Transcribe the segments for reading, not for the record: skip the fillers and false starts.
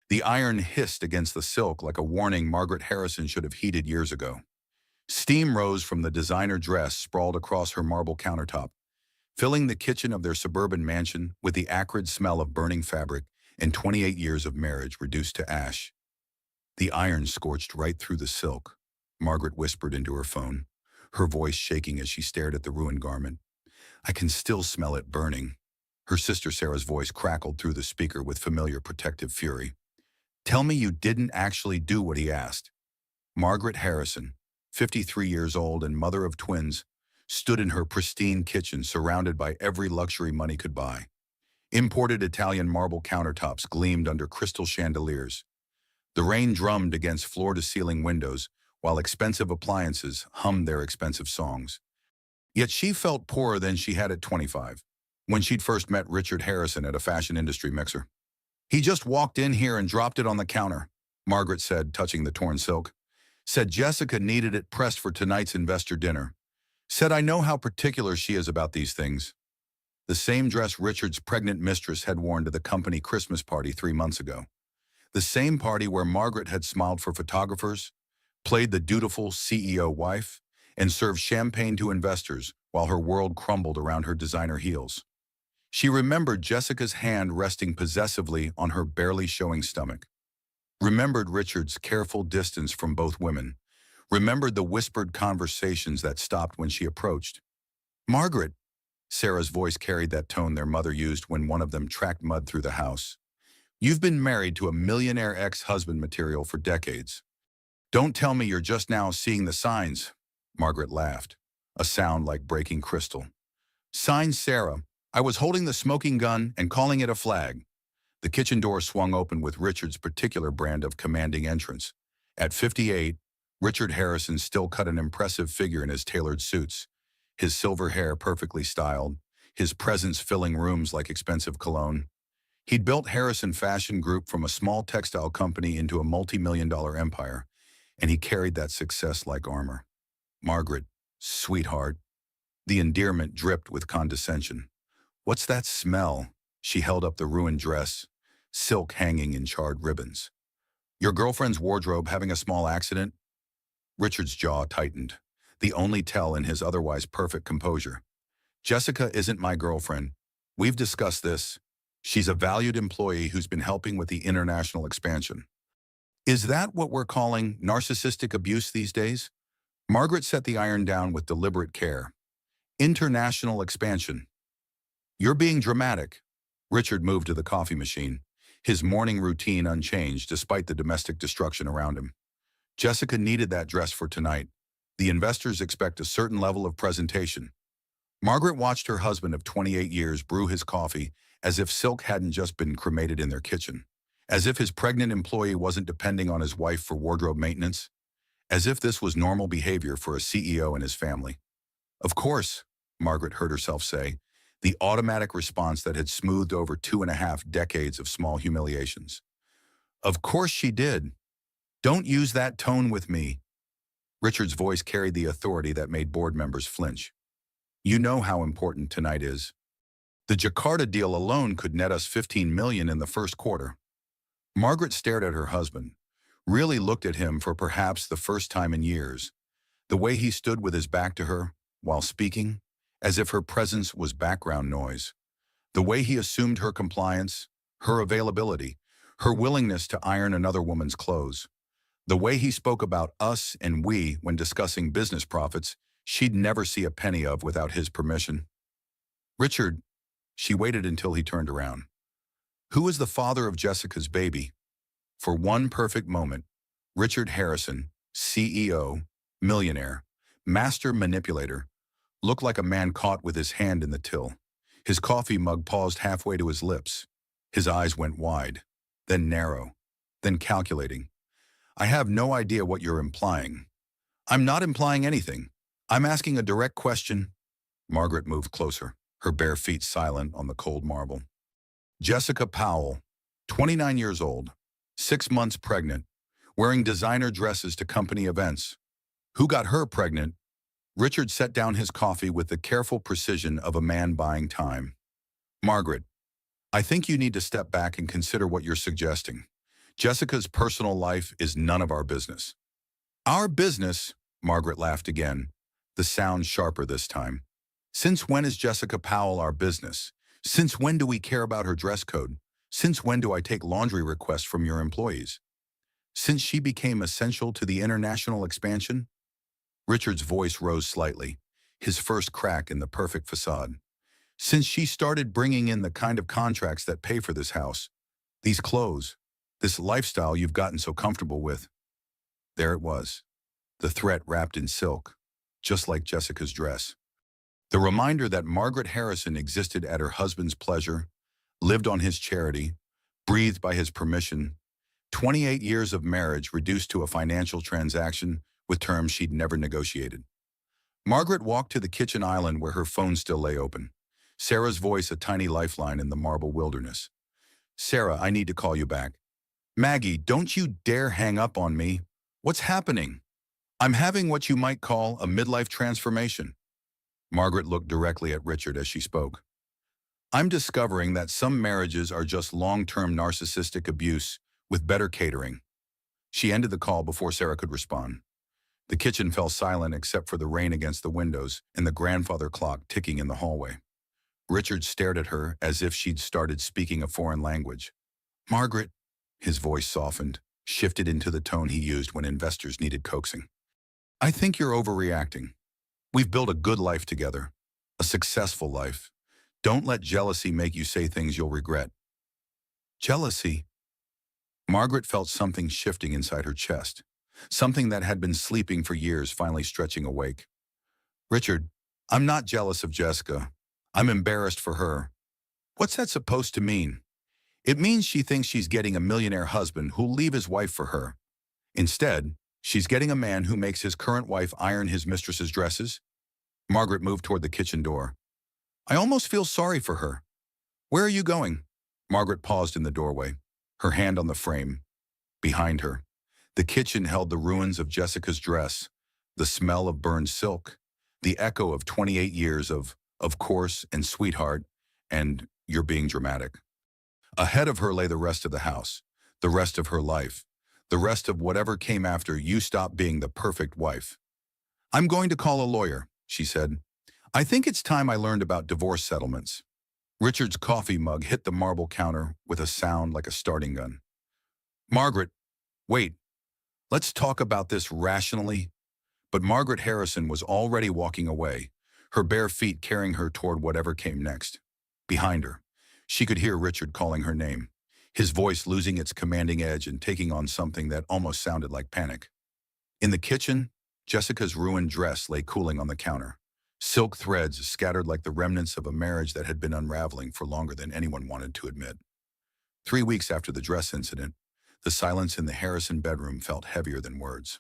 The iron hissed against the silk like a warning Margaret Harrison should have heeded years ago. Steam rose from the designer dress sprawled across her marble countertop, filling the kitchen of their suburban mansion with the acrid smell of burning fabric and 28 years of marriage reduced to ash. The iron scorched right through the silk, Margaret whispered into her phone, her voice shaking as she stared at the ruined garment. I can still smell it burning. Her sister Sarah's voice crackled through the speaker with familiar protective fury. Tell me you didn't actually do what he asked. Margaret Harrison, 53 years old and mother of twins, stood in her pristine kitchen surrounded by every luxury money could buy. Imported Italian marble countertops gleamed under crystal chandeliers. The rain drummed against floor-to-ceiling windows, while expensive appliances hummed their expensive songs. Yet she felt poorer than she had at 25, when she'd first met Richard Harrison at a fashion industry mixer. He just walked in here and dropped it on the counter, Margaret said, touching the torn silk. Said Jessica needed it pressed for tonight's investor dinner. Said I know how particular she is about these things. The same dress Richard's pregnant mistress had worn to the company Christmas party 3 months ago. The same party where Margaret had smiled for photographers, played the dutiful CEO wife, and served champagne to investors while her world crumbled around her designer heels. She remembered Jessica's hand resting possessively on her barely showing stomach. Remembered Richard's careful distance from both women. Remembered the whispered conversations that stopped when she approached. Margaret, Sarah's voice carried that tone their mother used when one of them tracked mud through the house. You've been married to a millionaire ex-husband material for decades. Don't tell me you're just now seeing the signs, Margaret laughed, a sound like breaking crystal. Signs, Sarah. I was holding the smoking gun and calling it a flag. The kitchen door swung open with Richard's particular brand of commanding entrance. At 58, Richard Harrison still cut an impressive figure in his tailored suits, his silver hair perfectly styled, his presence filling rooms like expensive cologne. He'd built Harrison Fashion Group from a small textile company into a multi-million-dollar empire, and he carried that success like armor. Margaret, sweetheart. The endearment dripped with condescension. What's that smell? She held up the ruined dress, silk hanging in charred ribbons. Your girlfriend's wardrobe having a small accident? Richard's jaw tightened, the only tell in his otherwise perfect composure. Jessica isn't my girlfriend. We've discussed this. She's a valued employee who's been helping with the international expansion. Is that what we're calling narcissistic abuse these days? Margaret set the iron down with deliberate care. International expansion. You're being dramatic. Richard moved to the coffee machine, his morning routine unchanged despite the domestic destruction around him. Jessica needed that dress for tonight. The investors expect a certain level of presentation. Margaret watched her husband of 28 years brew his coffee as if silk hadn't just been cremated in their kitchen, as if his pregnant employee wasn't depending on his wife for wardrobe maintenance, as if this was normal behavior for a CEO and his family. Of course, Margaret heard herself say, the automatic response that had smoothed over 2.5 decades of small humiliations. Of course she did. Don't use that tone with me. Richard's voice carried the authority that made board members flinch. You know how important tonight is. The Jakarta deal alone could net us $15 million in the first quarter. Margaret stared at her husband, really looked at him for perhaps the first time in years. The way he stood with his back to her, while speaking, as if her presence was background noise. The way he assumed her compliance, her availability, her willingness to iron another woman's clothes. The way he spoke about us and we when discussing business profits she'd never see a penny of without his permission. Richard, she waited until he turned around. Who is the father of Jessica's baby? For one perfect moment, Richard Harrison, CEO, millionaire, master manipulator, looked like a man caught with his hand in the till. His coffee mug paused halfway to his lips. His eyes went wide, then narrow, then calculating. I have no idea what you're implying. I'm not implying anything. I'm asking a direct question. Margaret moved closer, her bare feet silent on the cold marble. Jessica Powell, 29 years old, 6 months pregnant, wearing designer dresses to company events. Who got her pregnant? Richard set down his coffee with the careful precision of a man buying time. Margaret, I think you need to step back and consider what you're suggesting. Jessica's personal life is none of our business. Our business, Margaret laughed again, the sound sharper this time. Since when is Jessica Powell our business? Since when do we care about her dress code? Since when do I take laundry requests from your employees? Since she became essential to the international expansion? Richard's voice rose slightly, his first crack in the perfect facade. Since she started bringing in the kind of contracts that pay for this house, these clothes, this lifestyle you've gotten so comfortable with. There it was, the threat wrapped in silk, just like Jessica's dress. The reminder that Margaret Harrison existed at her husband's pleasure, lived on his charity, breathed by his permission. 28 years of marriage reduced to a financial transaction with terms she'd never negotiated. Margaret walked to the kitchen island where her phone still lay open. Sarah's voice a tiny lifeline in the marble wilderness. Sarah, I need to call you back. Maggie, don't you dare hang up on me. What's happening? I'm having what you might call a midlife transformation. Margaret looked directly at Richard as she spoke. I'm discovering that some marriages are just long-term narcissistic abuse with better catering. She ended the call before Sarah could respond. The kitchen fell silent except for the rain against the windows and the grandfather clock ticking in the hallway. Richard stared at her as if she'd started speaking a foreign language. Margaret, his voice softened, shifted into the tone he used when investors needed coaxing. I think you're overreacting. We've built a good life together, a successful life. Don't let jealousy make you say things you'll regret. Jealousy? Margaret felt something shifting inside her chest, something that had been sleeping for years finally stretching awake. Richard, I'm not jealous of Jessica. I'm embarrassed for her. What's that supposed to mean? It means she thinks she's getting a millionaire husband who'll leave his wife for her. Instead, she's getting a man who makes his current wife iron his mistress's dresses. Margaret moved toward the kitchen door. I almost feel sorry for her. Where are you going? Margaret paused in the doorway, her hand on the frame. Behind her, the kitchen held the ruins of Jessica's dress, the smell of burned silk, the echo of 28 years of course and sweetheart, and you're being dramatic. Ahead of her lay the rest of the house, the rest of her life, the rest of whatever came after you stopped being the perfect wife. I'm going to call a lawyer, she said. I think it's time I learned about divorce settlements. Richard's coffee mug hit the marble counter with a sound like a starting gun. Margaret, wait. Let's talk about this rationally. But Margaret Harrison was already walking away, her bare feet carrying her toward whatever came next. Behind her, she could hear Richard calling her name, his voice losing its commanding edge and taking on something that almost sounded like panic. In the kitchen, Jessica's ruined dress lay cooling on the counter, silk threads scattered like the remnants of a marriage that had been unraveling for longer than anyone wanted to admit. 3 weeks after the dress incident, the silence in the Harrison bedroom felt heavier than words.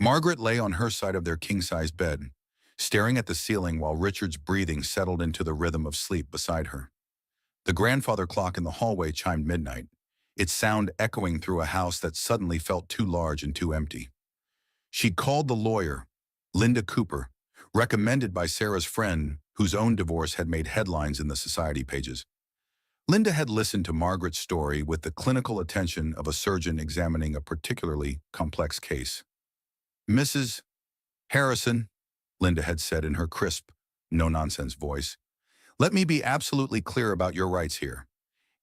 Margaret lay on her side of their king-size bed, staring at the ceiling while Richard's breathing settled into the rhythm of sleep beside her. The grandfather clock in the hallway chimed midnight, its sound echoing through a house that suddenly felt too large and too empty. She called the lawyer, Linda Cooper, recommended by Sarah's friend, whose own divorce had made headlines in the society pages. Linda had listened to Margaret's story with the clinical attention of a surgeon examining a particularly complex case. Mrs. Harrison, Linda had said in her crisp, no-nonsense voice, let me be absolutely clear about your rights here.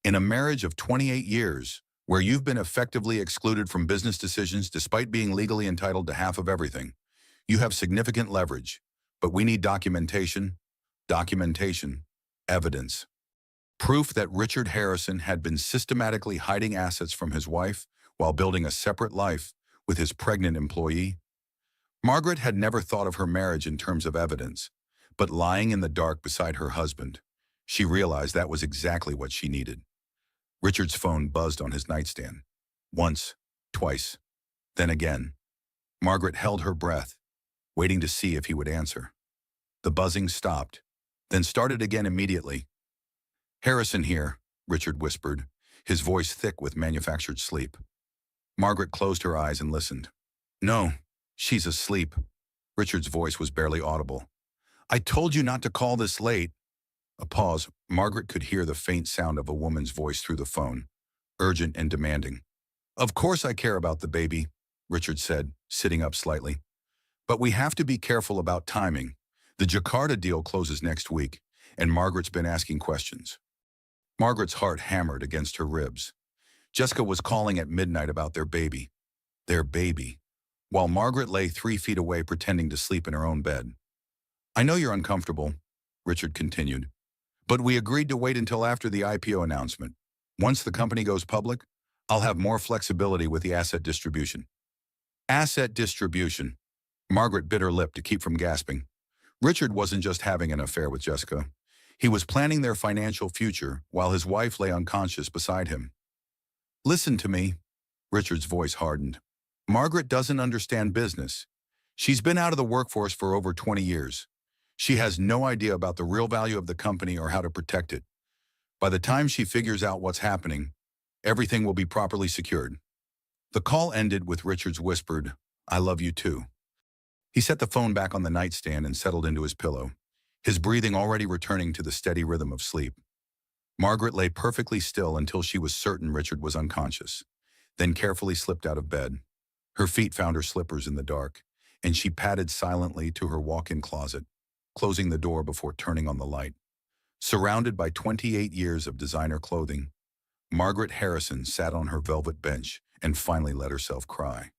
In a marriage of 28 years, where you've been effectively excluded from business decisions despite being legally entitled to half of everything, you have significant leverage, but we need documentation, evidence. Proof that Richard Harrison had been systematically hiding assets from his wife while building a separate life with his pregnant employee. Margaret had never thought of her marriage in terms of evidence, but lying in the dark beside her husband, she realized that was exactly what she needed. Richard's phone buzzed on his nightstand. Once, twice, then again. Margaret held her breath, waiting to see if he would answer. The buzzing stopped, then started again immediately. Harrison here, Richard whispered, his voice thick with manufactured sleep. Margaret closed her eyes and listened. No, she's asleep. Richard's voice was barely audible. I told you not to call this late. A pause. Margaret could hear the faint sound of a woman's voice through the phone, urgent and demanding. Of course I care about the baby, Richard said, sitting up slightly. But we have to be careful about timing. The Jakarta deal closes next week, and Margaret's been asking questions. Margaret's heart hammered against her ribs. Jessica was calling at midnight about their baby. Their baby. While Margaret lay 3 feet away pretending to sleep in her own bed. I know you're uncomfortable, Richard continued, but we agreed to wait until after the IPO announcement. Once the company goes public, I'll have more flexibility with the asset distribution. Asset distribution. Margaret bit her lip to keep from gasping. Richard wasn't just having an affair with Jessica. He was planning their financial future while his wife lay unconscious beside him. Listen to me. Richard's voice hardened. Margaret doesn't understand business. She's been out of the workforce for over 20 years. She has no idea about the real value of the company or how to protect it. By the time she figures out what's happening, everything will be properly secured. The call ended with Richard's whispered, "I love you too." He set the phone back on the nightstand and settled into his pillow, his breathing already returning to the steady rhythm of sleep. Margaret lay perfectly still until she was certain Richard was unconscious, then carefully slipped out of bed. Her feet found her slippers in the dark, and she padded silently to her walk-in closet, closing the door before turning on the light. Surrounded by 28 years of designer clothing, Margaret Harrison sat on her velvet bench and finally let herself cry.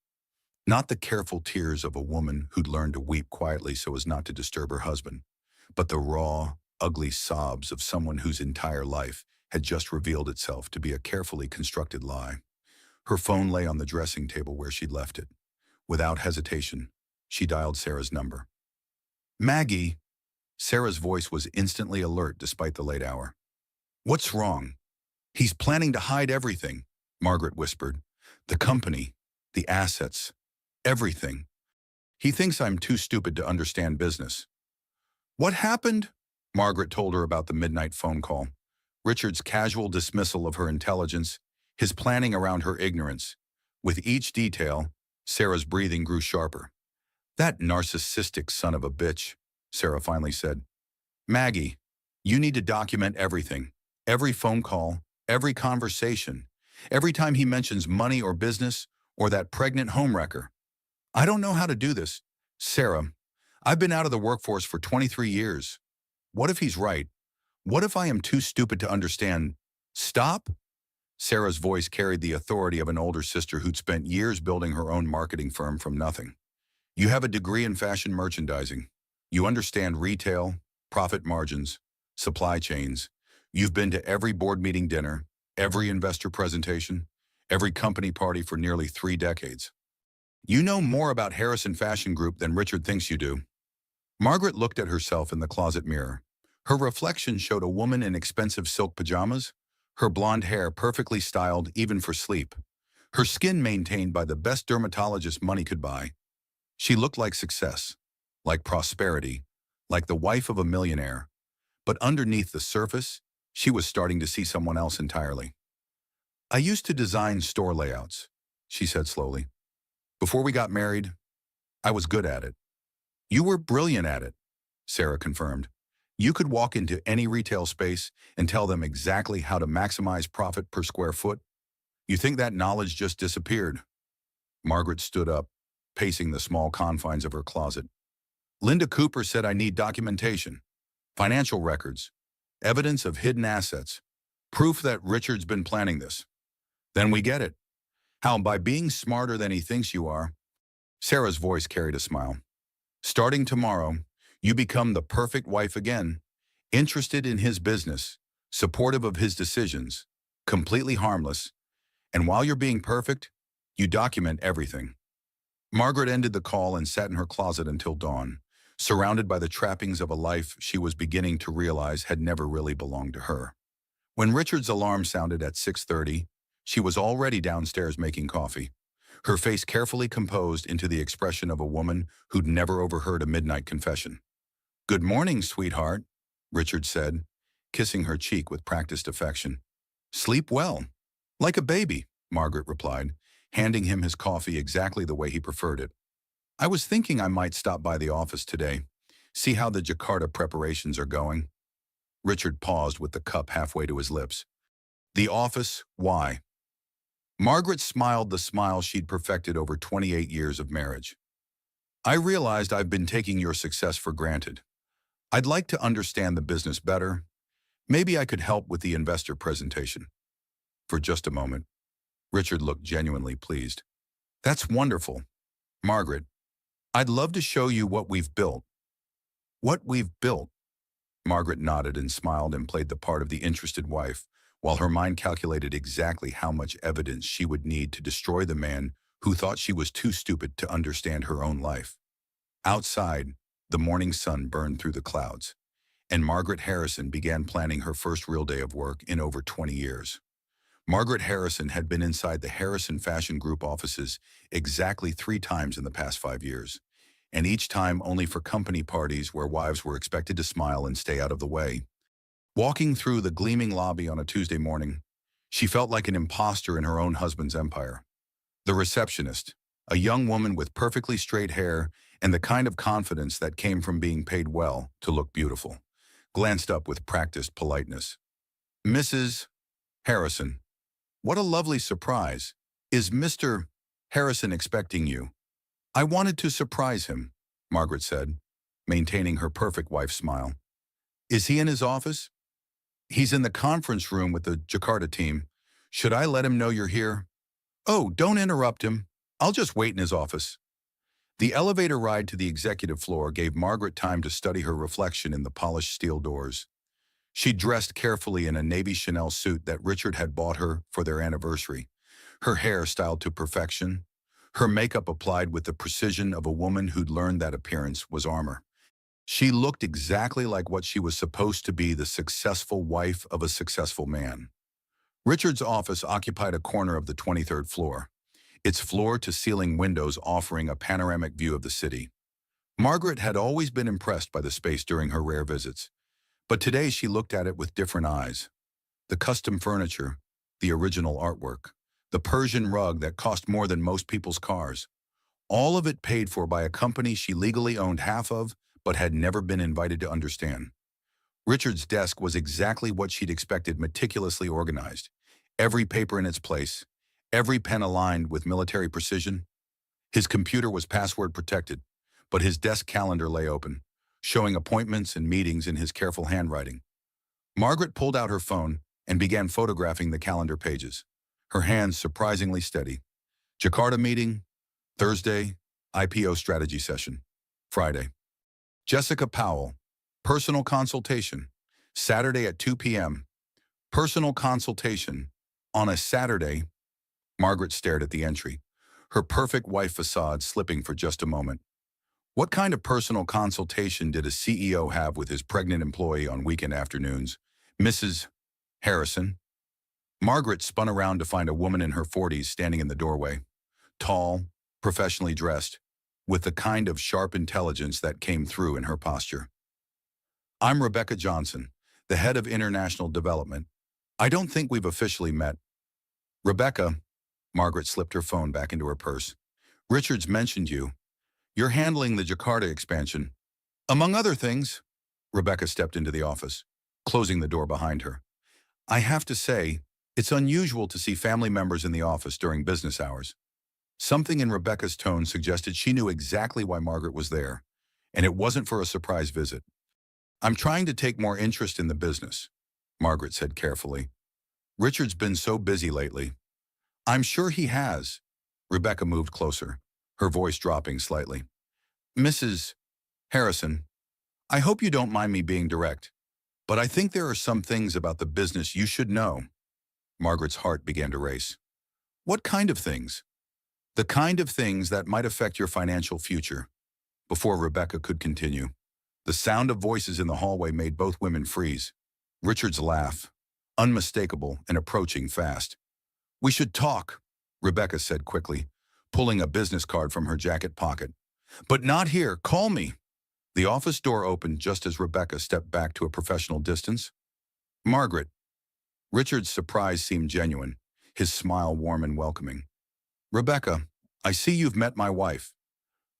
Not the careful tears of a woman who'd learned to weep quietly so as not to disturb her husband, but the raw, ugly sobs of someone whose entire life had just revealed itself to be a carefully constructed lie. Her phone lay on the dressing table where she'd left it. Without hesitation, she dialed Sarah's number. Maggie! Sarah's voice was instantly alert despite the late hour. What's wrong? He's planning to hide everything, Margaret whispered. The company, the assets, everything. He thinks I'm too stupid to understand business. What happened? Margaret told her about the midnight phone call. Richard's casual dismissal of her intelligence, his planning around her ignorance. With each detail, Sarah's breathing grew sharper. That narcissistic son of a bitch, Sarah finally said. Maggie, you need to document everything. Every phone call, every conversation, every time he mentions money or business or that pregnant homewrecker. I don't know how to do this. Sarah, I've been out of the workforce for 23 years. What if he's right? What if I am too stupid to understand? Stop? Sarah's voice carried the authority of an older sister who'd spent years building her own marketing firm from nothing. You have a degree in fashion merchandising. You understand retail, profit margins, supply chains. You've been to every board meeting dinner, every investor presentation, every company party for nearly 3 decades. You know more about Harrison Fashion Group than Richard thinks you do. Margaret looked at herself in the closet mirror. Her reflection showed a woman in expensive silk pajamas, her blonde hair perfectly styled even for sleep, her skin maintained by the best dermatologist money could buy. She looked like success, like prosperity, like the wife of a millionaire. But underneath the surface, she was starting to see someone else entirely. I used to design store layouts, she said slowly. Before we got married, I was good at it. You were brilliant at it, Sarah confirmed. You could walk into any retail space and tell them exactly how to maximize profit per square foot. You think that knowledge just disappeared? Margaret stood up, pacing the small confines of her closet. Linda Cooper said I need documentation, financial records, evidence of hidden assets, proof that Richard's been planning this. Then we get it. How, by being smarter than he thinks you are? Sarah's voice carried a smile. Starting tomorrow, you become the perfect wife again, interested in his business, supportive of his decisions, completely harmless, and while you're being perfect, you document everything. Margaret ended the call and sat in her closet until dawn, surrounded by the trappings of a life she was beginning to realize had never really belonged to her. When Richard's alarm sounded at 6:30, she was already downstairs making coffee, her face carefully composed into the expression of a woman who'd never overheard a midnight confession. Good morning, sweetheart, Richard said, kissing her cheek with practiced affection. Sleep well. Like a baby, Margaret replied, handing him his coffee exactly the way he preferred it. I was thinking I might stop by the office today, see how the Jakarta preparations are going. Richard paused with the cup halfway to his lips. The office, why? Margaret smiled the smile she'd perfected over 28 years of marriage. I realized I've been taking your success for granted. I'd like to understand the business better. Maybe I could help with the investor presentation. For just a moment, Richard looked genuinely pleased. That's wonderful. Margaret, I'd love to show you what we've built. What we've built? Margaret nodded and smiled and played the part of the interested wife, while her mind calculated exactly how much evidence she would need to destroy the man who thought she was too stupid to understand her own life. Outside, the morning sun burned through the clouds, and Margaret Harrison began planning her first real day of work in over 20 years. Margaret Harrison had been inside the Harrison Fashion Group offices exactly 3 times in the past 5 years, and each time only for company parties where wives were expected to smile and stay out of the way. Walking through the gleaming lobby on a Tuesday morning, she felt like an imposter in her own husband's empire. The receptionist, a young woman with perfectly straight hair and the kind of confidence that came from being paid well to look beautiful, glanced up with practiced politeness. Mrs. Harrison, what a lovely surprise. Is Mr. Harrison expecting you? I wanted to surprise him, Margaret said, maintaining her perfect wife's smile. Is he in his office? He's in the conference room with the Jakarta team. Should I let him know you're here? Oh, don't interrupt him. I'll just wait in his office. The elevator ride to the executive floor gave Margaret time to study her reflection in the polished steel doors. She dressed carefully in a navy Chanel suit that Richard had bought her for their anniversary, her hair styled to perfection, her makeup applied with the precision of a woman who'd learned that appearance was armor. She looked exactly like what she was supposed to be, the successful wife of a successful man. Richard's office occupied a corner of the 23rd floor, its floor-to-ceiling windows offering a panoramic view of the city. Margaret had always been impressed by the space during her rare visits, but today she looked at it with different eyes. The custom furniture, the original artwork, the Persian rug that cost more than most people's cars, all of it paid for by a company she legally owned half of but had never been invited to understand. Richard's desk was exactly what she'd expected, meticulously organized. Every paper in its place, every pen aligned with military precision. His computer was password protected, but his desk calendar lay open, showing appointments and meetings in his careful handwriting. Margaret pulled out her phone and began photographing the calendar pages, her hands surprisingly steady. Jakarta meeting, Thursday, IPO strategy session, Friday. Jessica Powell, personal consultation, Saturday at 2 p.m. Personal consultation on a Saturday. Margaret stared at the entry, her perfect wife facade slipping for just a moment. What kind of personal consultation did a CEO have with his pregnant employee on weekend afternoons? Mrs. Harrison? Margaret spun around to find a woman in her 40s standing in the doorway, tall, professionally dressed, with the kind of sharp intelligence that came through in her posture. I'm Rebecca Johnson, the head of international development. I don't think we've officially met. Rebecca, Margaret slipped her phone back into her purse. Richard's mentioned you. You're handling the Jakarta expansion. Among other things, Rebecca stepped into the office, closing the door behind her. I have to say, it's unusual to see family members in the office during business hours. Something in Rebecca's tone suggested she knew exactly why Margaret was there, and it wasn't for a surprise visit. I'm trying to take more interest in the business, Margaret said carefully. Richard's been so busy lately. I'm sure he has. Rebecca moved closer, her voice dropping slightly. Mrs. Harrison, I hope you don't mind me being direct, but I think there are some things about the business you should know. Margaret's heart began to race. What kind of things? The kind of things that might affect your financial future. Before Rebecca could continue, the sound of voices in the hallway made both women freeze. Richard's laugh, unmistakable and approaching fast. We should talk, Rebecca said quickly, pulling a business card from her jacket pocket. But not here, call me. The office door opened just as Rebecca stepped back to a professional distance. Margaret. Richard's surprise seemed genuine, his smile warm and welcoming. Rebecca, I see you've met my wife.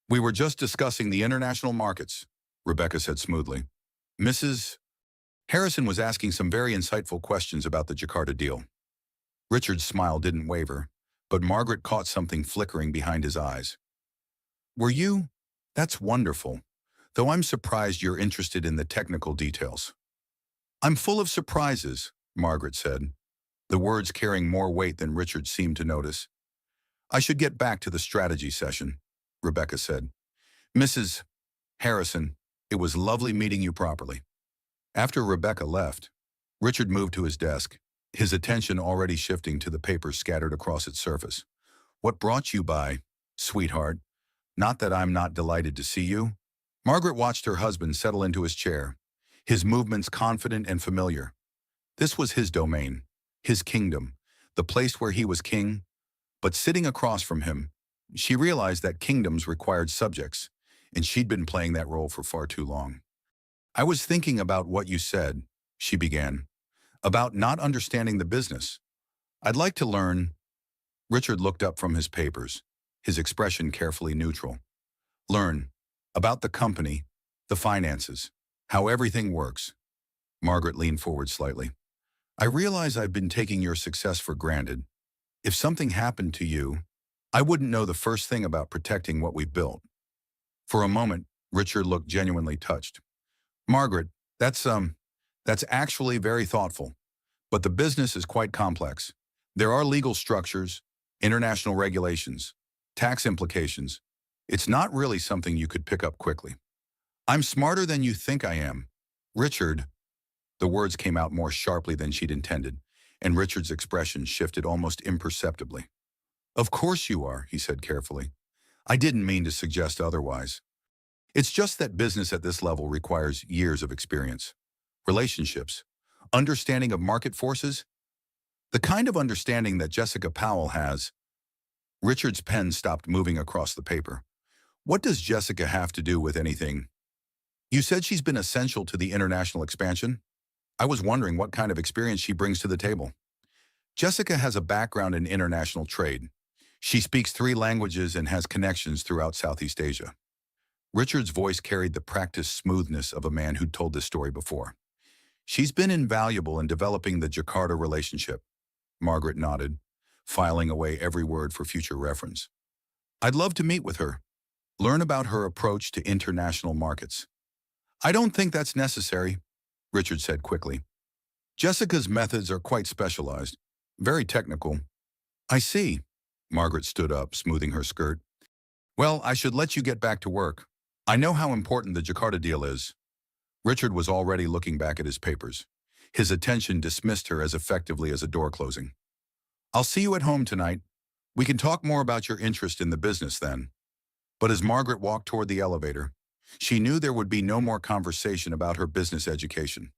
We were just discussing the international markets, Rebecca said smoothly. Mrs. Harrison was asking some very insightful questions about the Jakarta deal. Richard's smile didn't waver, but Margaret caught something flickering behind his eyes. Were you? That's wonderful, though I'm surprised you're interested in the technical details. I'm full of surprises, Margaret said, the words carrying more weight than Richard seemed to notice. I should get back to the strategy session, Rebecca said. Mrs. Harrison, it was lovely meeting you properly. After Rebecca left, Richard moved to his desk, his attention already shifting to the papers scattered across its surface. What brought you by, sweetheart? Not that I'm not delighted to see you. Margaret watched her husband settle into his chair, his movements confident and familiar. This was his domain, his kingdom, the place where he was king. But sitting across from him, she realized that kingdoms required subjects, and she'd been playing that role for far too long. I was thinking about what you said, she began, about not understanding the business. I'd like to learn. Richard looked up from his papers, his expression carefully neutral. Learn about the company, the finances, how everything works. Margaret leaned forward slightly. I realize I've been taking your success for granted. If something happened to you, I wouldn't know the first thing about protecting what we've built. For a moment, Richard looked genuinely touched. Margaret, that's actually very thoughtful, but the business is quite complex. There are legal structures, international regulations, tax implications. It's not really something you could pick up quickly. I'm smarter than you think I am. Richard, the words came out more sharply than she'd intended, and Richard's expression shifted almost imperceptibly. Of course you are, he said carefully. I didn't mean to suggest otherwise. It's just that business at this level requires years of experience, relationships, understanding of market forces, the kind of understanding that Jessica Powell has. Richard's pen stopped moving across the paper. What does Jessica have to do with anything? You said she's been essential to the international expansion? I was wondering what kind of experience she brings to the table. Jessica has a background in international trade. She speaks 3 languages and has connections throughout Southeast Asia. Richard's voice carried the practiced smoothness of a man who'd told this story before. She's been invaluable in developing the Jakarta relationship. Margaret nodded, filing away every word for future reference. I'd love to meet with her, learn about her approach to international markets. I don't think that's necessary, Richard said quickly. Jessica's methods are quite specialized, very technical. I see. Margaret stood up, smoothing her skirt. Well, I should let you get back to work. I know how important the Jakarta deal is. Richard was already looking back at his papers. His attention dismissed her as effectively as a door closing. I'll see you at home tonight. We can talk more about your interest in the business then. But as Margaret walked toward the elevator, she knew there would be no more conversation about her business education.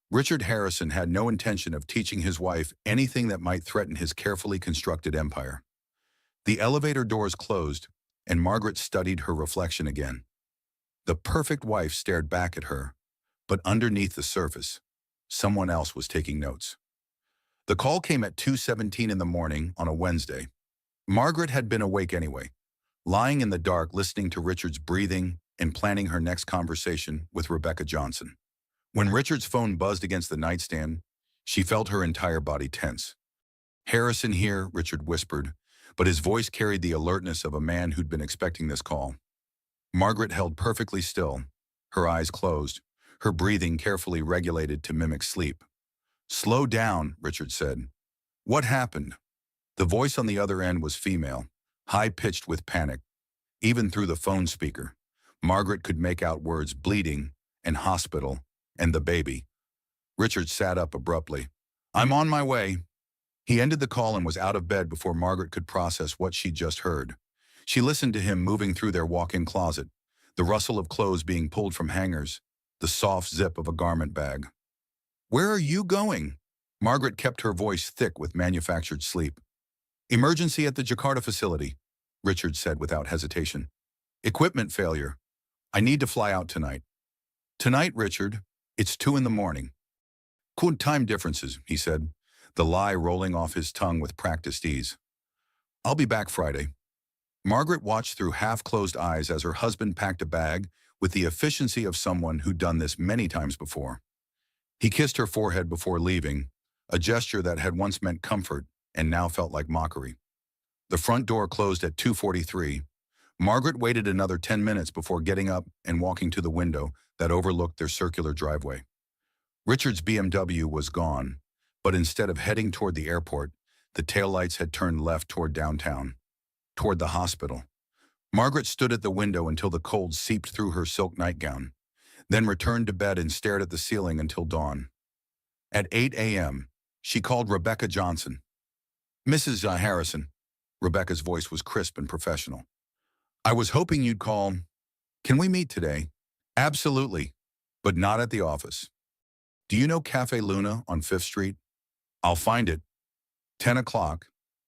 Richard Harrison had no intention of teaching his wife anything that might threaten his carefully constructed empire. The elevator doors closed, and Margaret studied her reflection again. The perfect wife stared back at her, but underneath the surface, someone else was taking notes. The call came at 2:17 in the morning on a Wednesday. Margaret had been awake anyway, lying in the dark listening to Richard's breathing and planning her next conversation with Rebecca Johnson. When Richard's phone buzzed against the nightstand, she felt her entire body tense. Harrison here, Richard whispered, but his voice carried the alertness of a man who'd been expecting this call. Margaret held perfectly still, her eyes closed, her breathing carefully regulated to mimic sleep. Slow down, Richard said. What happened? The voice on the other end was female, high-pitched with panic. Even through the phone speaker, Margaret could make out words bleeding and hospital and the baby. Richard sat up abruptly. I'm on my way. He ended the call and was out of bed before Margaret could process what she'd just heard. She listened to him moving through their walk-in closet, the rustle of clothes being pulled from hangers, the soft zip of a garment bag. Where are you going? Margaret kept her voice thick with manufactured sleep. Emergency at the Jakarta facility, Richard said without hesitation. Equipment failure. I need to fly out tonight. Tonight, Richard. It's 2 in the morning. Cool time differences, he said, the lie rolling off his tongue with practiced ease. I'll be back Friday. Margaret watched through half-closed eyes as her husband packed a bag with the efficiency of someone who'd done this many times before. He kissed her forehead before leaving, a gesture that had once meant comfort and now felt like mockery. The front door closed at 2:43. Margaret waited another 10 minutes before getting up and walking to the window that overlooked their circular driveway. Richard's BMW was gone, but instead of heading toward the airport, the taillights had turned left toward downtown, toward the hospital. Margaret stood at the window until the cold seeped through her silk nightgown, then returned to bed and stared at the ceiling until dawn. At 8 a.m., she called Rebecca Johnson. "Mrs. Harrison." Rebecca's voice was crisp and professional. "I was hoping you'd call. Can we meet today?" "Absolutely, but not at the office." "Do you know Cafe Luna on 5th Street?" "I'll find it. 10 o'clock.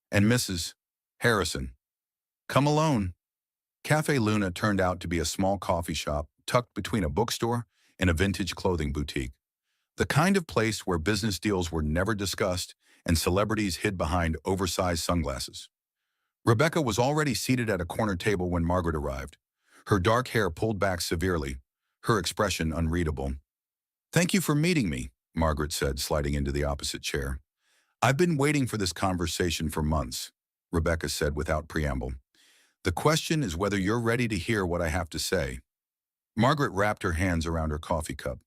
And Mrs. Harrison, come alone." Cafe Luna turned out to be a small coffee shop tucked between a bookstore and a vintage clothing boutique. The kind of place where business deals were never discussed and celebrities hid behind oversized sunglasses. Rebecca was already seated at a corner table when Margaret arrived, her dark hair pulled back severely, her expression unreadable. "Thank you for meeting me," Margaret said, sliding into the opposite chair. "I've been waiting for this conversation for months," Rebecca said without preamble. "The question is whether you're ready to hear what I have to say." Margaret wrapped her hands around her coffee cup,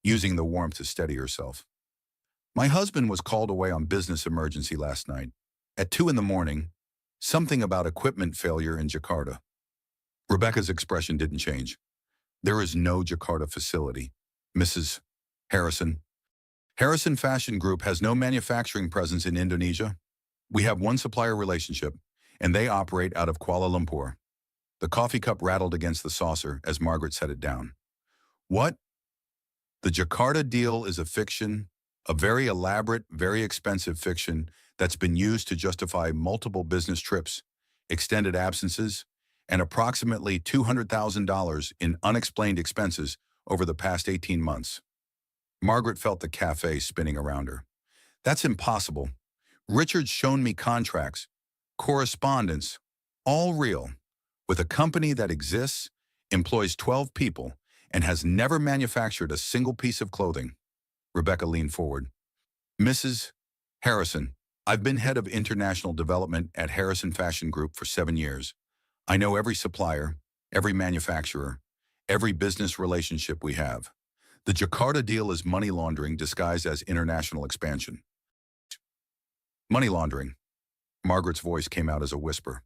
using the warmth to steady herself. "My husband was called away on business emergency last night. At 2 in the morning, something about equipment failure in Jakarta." Rebecca's expression didn't change. "There is no Jakarta facility, Mrs. Harrison. Harrison Fashion Group has no manufacturing presence in Indonesia. We have one supplier relationship, and they operate out of Kuala Lumpur." The coffee cup rattled against the saucer as Margaret set it down. "What? The Jakarta deal is a fiction, a very elaborate, very expensive fiction that's been used to justify multiple business trips, extended absences, and approximately $200,000 in unexplained expenses over the past 18 months. Margaret felt the cafe spinning around her. "That's impossible. Richard's shown me contracts, correspondence, all real, with a company that exists, employs 12 people, and has never manufactured a single piece of clothing." Rebecca leaned forward. "Mrs. Harrison, I've been head of international development at Harrison Fashion Group for 7 years. I know every supplier, every manufacturer, every business relationship we have. The Jakarta deal is money laundering disguised as international expansion." "Money laundering." Margaret's voice came out as a whisper.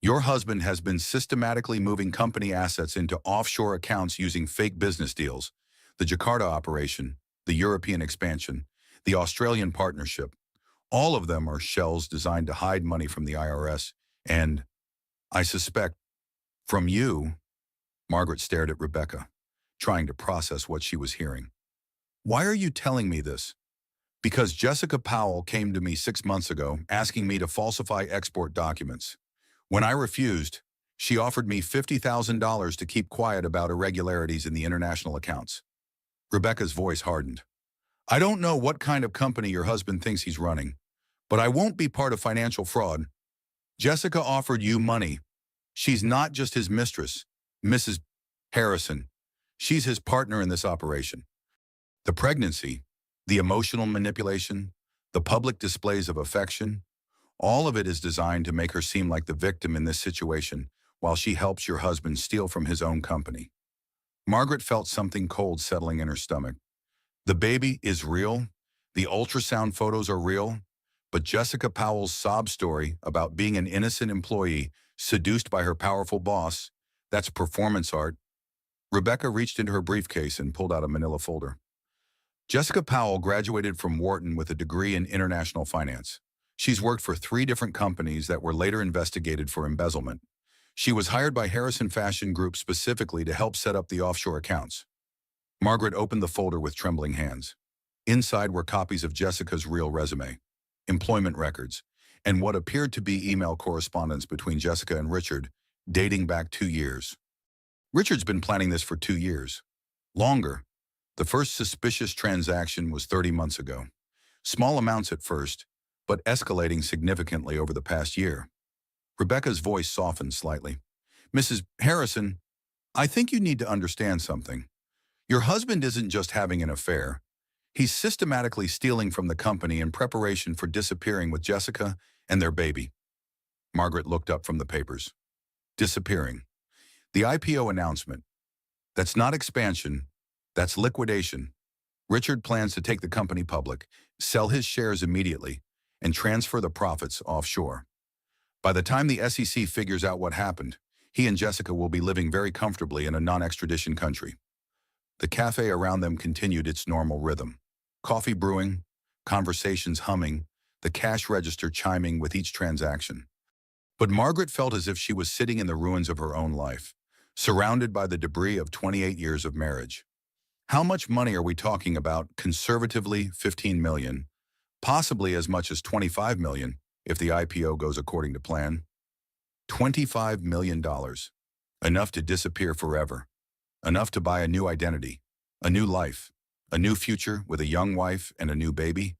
"Your husband has been systematically moving company assets into offshore accounts using fake business deals. The Jakarta operation, the European expansion, the Australian partnership. All of them are shells designed to hide money from the IRS and, I suspect, from you." Margaret stared at Rebecca, trying to process what she was hearing. "Why are you telling me this?" "Because Jessica Powell came to me 6 months ago asking me to falsify export documents. When I refused, she offered me $50,000 to keep quiet about irregularities in the international accounts." Rebecca's voice hardened. "I don't know what kind of company your husband thinks he's running, but I won't be part of financial fraud. Jessica offered you money. She's not just his mistress, Mrs. Harrison. She's his partner in this operation. The pregnancy, the emotional manipulation, the public displays of affection, all of it is designed to make her seem like the victim in this situation while she helps your husband steal from his own company." Margaret felt something cold settling in her stomach. The baby is real, the ultrasound photos are real, but Jessica Powell's sob story about being an innocent employee seduced by her powerful boss, that's performance art. Rebecca reached into her briefcase and pulled out a manila folder. "Jessica Powell graduated from Wharton with a degree in international finance. She's worked for 3 different companies that were later investigated for embezzlement. She was hired by Harrison Fashion Group specifically to help set up the offshore accounts." Margaret opened the folder with trembling hands. Inside were copies of Jessica's real resume, employment records, and what appeared to be email correspondence between Jessica and Richard, dating back 2 years. Richard's been planning this for 2 years. Longer. The first suspicious transaction was 30 months ago. Small amounts at first, but escalating significantly over the past year. Rebecca's voice softened slightly. "Mrs. Harrison, I think you need to understand something. Your husband isn't just having an affair. He's systematically stealing from the company in preparation for disappearing with Jessica and their baby." Margaret looked up from the papers. Disappearing. The IPO announcement. That's not expansion. That's liquidation. Richard plans to take the company public, sell his shares immediately, and transfer the profits offshore. By the time the SEC figures out what happened, he and Jessica will be living very comfortably in a non-extradition country. The cafe around them continued its normal rhythm. Coffee brewing, conversations humming, the cash register chiming with each transaction. But Margaret felt as if she was sitting in the ruins of her own life, surrounded by the debris of 28 years of marriage. How much money are we talking about? Conservatively, 15 million, possibly as much as 25 million if the IPO goes according to plan. $25 million. Enough to disappear forever. Enough to buy a new identity, a new life, a new future with a young wife and a new baby.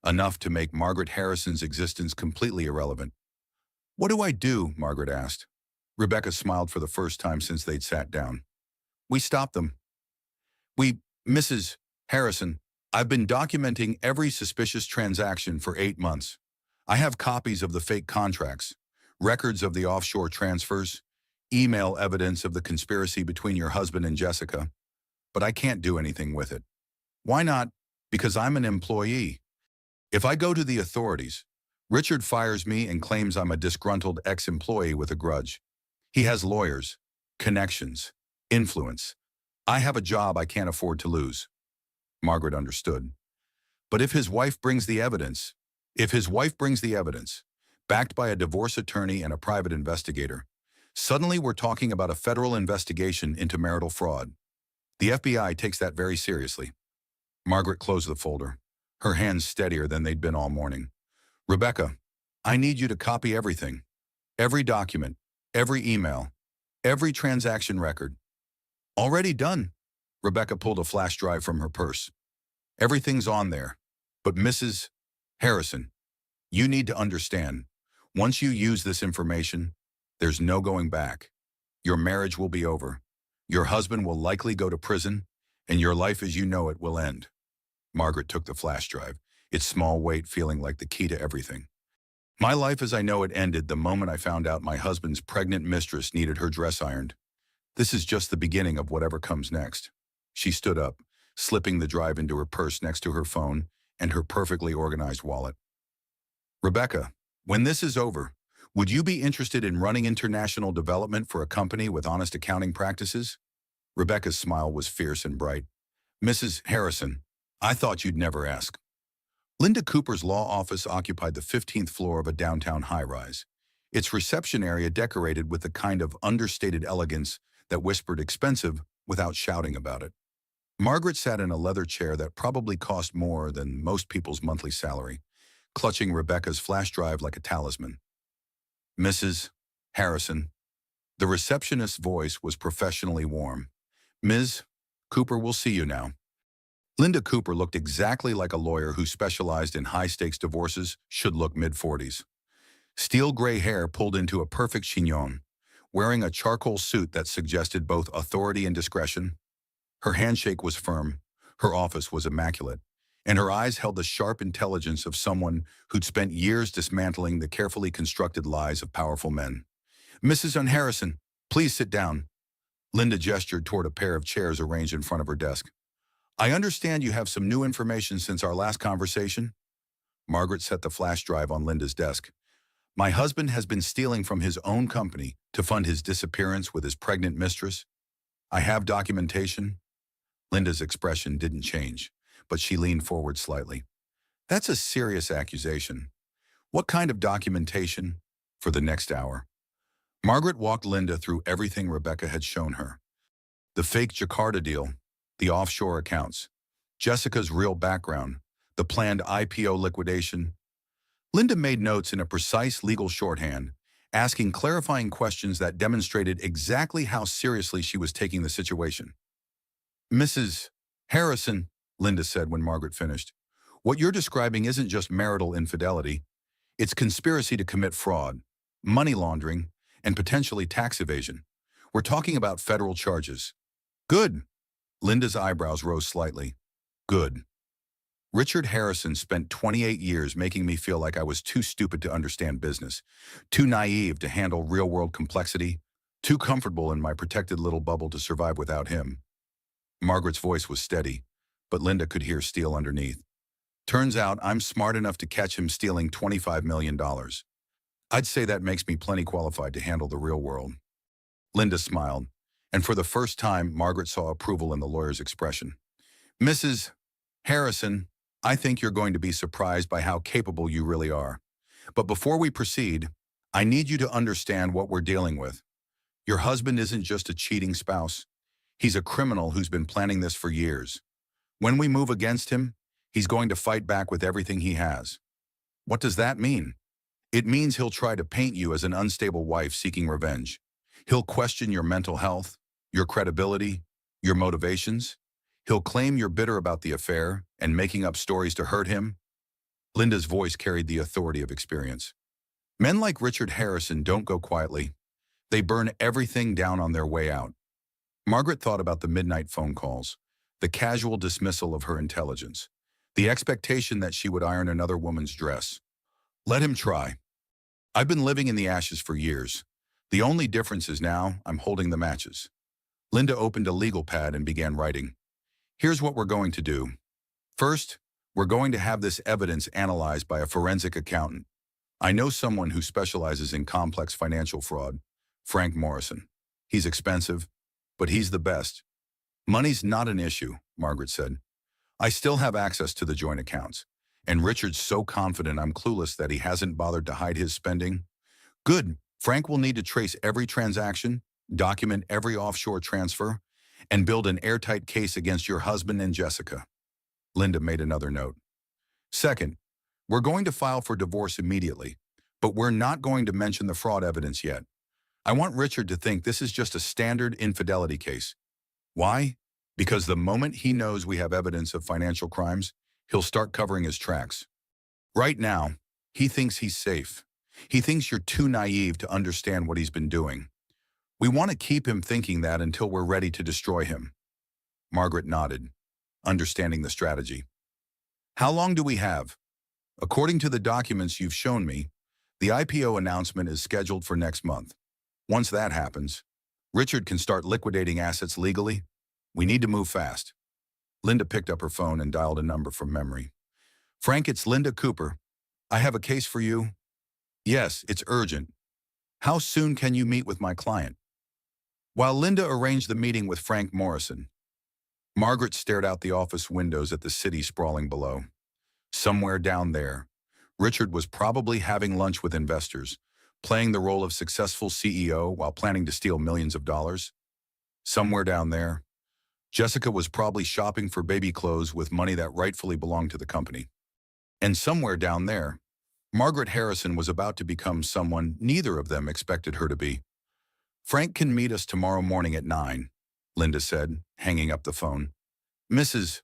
Enough to make Margaret Harrison's existence completely irrelevant. What do I do? Margaret asked. Rebecca smiled for the first time since they'd sat down. We stopped them. Mrs. Harrison, I've been documenting every suspicious transaction for 8 months. I have copies of the fake contracts, records of the offshore transfers, email evidence of the conspiracy between your husband and Jessica, but I can't do anything with it. Why not? Because I'm an employee. If I go to the authorities, Richard fires me and claims I'm a disgruntled ex-employee with a grudge. He has lawyers, connections, influence. I have a job I can't afford to lose. Margaret understood. But if his wife brings the evidence, backed by a divorce attorney and a private investigator, suddenly we're talking about a federal investigation into marital fraud. The FBI takes that very seriously. Margaret closed the folder, her hands steadier than they'd been all morning. Rebecca, I need you to copy everything. Every document, every email, every transaction record. Already done. Rebecca pulled a flash drive from her purse. Everything's on there. But Mrs. Harrison, you need to understand, once you use this information, there's no going back. Your marriage will be over. Your husband will likely go to prison, and your life as you know it will end. Margaret took the flash drive, its small weight feeling like the key to everything. My life as I know it ended the moment I found out my husband's pregnant mistress needed her dress ironed. This is just the beginning of whatever comes next. She stood up, slipping the drive into her purse next to her phone and her perfectly organized wallet. Rebecca, when this is over, would you be interested in running international development for a company with honest accounting practices? Rebecca's smile was fierce and bright. Mrs. Harrison, I thought you'd never ask. Linda Cooper's law office occupied the 15th floor of a downtown high-rise, its reception area decorated with the kind of understated elegance that whispered expensive without shouting about it. Margaret sat in a leather chair that probably cost more than most people's monthly salary, clutching Rebecca's flash drive like a talisman. Mrs. Harrison. The receptionist's voice was professionally warm. Ms. Cooper will see you now. Linda Cooper looked exactly like a lawyer who specialized in high-stakes divorces should look mid-40s. Steel gray hair pulled into a perfect chignon, wearing a charcoal suit that suggested both authority and discretion. Her handshake was firm, her office was immaculate, and her eyes held the sharp intelligence of someone who'd spent years dismantling the carefully constructed lies of powerful men. Mrs. Harrison, please sit down. Linda gestured toward a pair of chairs arranged in front of her desk. I understand you have some new information since our last conversation. Margaret set the flash drive on Linda's desk. My husband has been stealing from his own company to fund his disappearance with his pregnant mistress. I have documentation. Linda's expression didn't change, but she leaned forward slightly. That's a serious accusation. What kind of documentation? For the next hour. Margaret walked Linda through everything Rebecca had shown her. The fake Jakarta deal, the offshore accounts, Jessica's real background, the planned IPO liquidation. Linda made notes in a precise legal shorthand, asking clarifying questions that demonstrated exactly how seriously she was taking the situation. Mrs. Harrison, Linda said when Margaret finished, what you're describing isn't just marital infidelity. It's conspiracy to commit fraud, money laundering, and potentially tax evasion. We're talking about federal charges. Good. Linda's eyebrows rose slightly. Good. Richard Harrison spent 28 years making me feel like I was too stupid to understand business, too naive to handle real-world complexity, too comfortable in my protected little bubble to survive without him. Margaret's voice was steady, but Linda could hear steel underneath. Turns out I'm smart enough to catch him stealing $25 million. I'd say that makes me plenty qualified to handle the real world. Linda smiled, and for the first time, Margaret saw approval in the lawyer's expression. Mrs. Harrison, I think you're going to be surprised by how capable you really are. But before we proceed, I need you to understand what we're dealing with. Your husband isn't just a cheating spouse. He's a criminal who's been planning this for years. When we move against him, he's going to fight back with everything he has. What does that mean? It means he'll try to paint you as an unstable wife seeking revenge. He'll question your mental health, your credibility, your motivations. He'll claim you're bitter about the affair and making up stories to hurt him. Linda's voice carried the authority of experience. Men like Richard Harrison don't go quietly. They burn everything down on their way out. Margaret thought about the midnight phone calls, the casual dismissal of her intelligence, the expectation that she would iron another woman's dress. Let him try. I've been living in the ashes for years. The only difference is now I'm holding the matches. Linda opened a legal pad and began writing. Here's what we're going to do. First, we're going to have this evidence analyzed by a forensic accountant. I know someone who specializes in complex financial fraud, Frank Morrison. He's expensive, but he's the best. Money's not an issue, Margaret said. I still have access to the joint accounts, and Richard's so confident I'm clueless that he hasn't bothered to hide his spending. Good. Frank will need to trace every transaction, document every offshore transfer, and build an airtight case against your husband and Jessica. Linda made another note. Second, we're going to file for divorce immediately, but we're not going to mention the fraud evidence yet. I want Richard to think this is just a standard infidelity case. Why? Because the moment he knows we have evidence of financial crimes, he'll start covering his tracks. Right now, he thinks he's safe. He thinks you're too naive to understand what he's been doing. We want to keep him thinking that until we're ready to destroy him. Margaret nodded, understanding the strategy. How long do we have? According to the documents you've shown me, the IPO announcement is scheduled for next month. Once that happens, Richard can start liquidating assets legally. We need to move fast. Linda picked up her phone and dialed a number from memory. Frank, it's Linda Cooper. I have a case for you. Yes, it's urgent. How soon can you meet with my client? While Linda arranged the meeting with Frank Morrison, Margaret stared out the office windows at the city sprawling below. Somewhere down there, Richard was probably having lunch with investors, playing the role of successful CEO while planning to steal millions of dollars. Somewhere down there, Jessica was probably shopping for baby clothes with money that rightfully belonged to the company. And somewhere down there, Margaret Harrison was about to become someone neither of them expected her to be. Frank can meet us tomorrow morning at 9, Linda said, hanging up the phone. Mrs.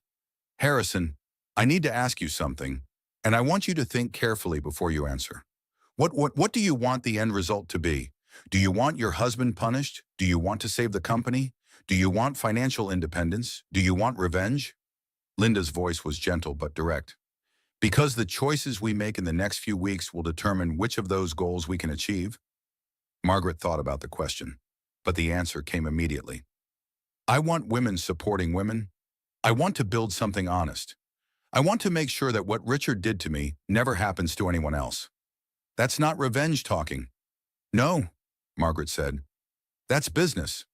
Harrison, I need to ask you something, and I want you to think carefully before you answer. What do you want the end result to be? Do you want your husband punished? Do you want to save the company? Do you want financial independence? Do you want revenge? Linda's voice was gentle but direct. Because the choices we make in the next few weeks will determine which of those goals we can achieve. Margaret thought about the question, but the answer came immediately. I want women supporting women. I want to build something honest. I want to make sure that what Richard did to me never happens to anyone else. That's not revenge talking. No, Margaret said. That's business.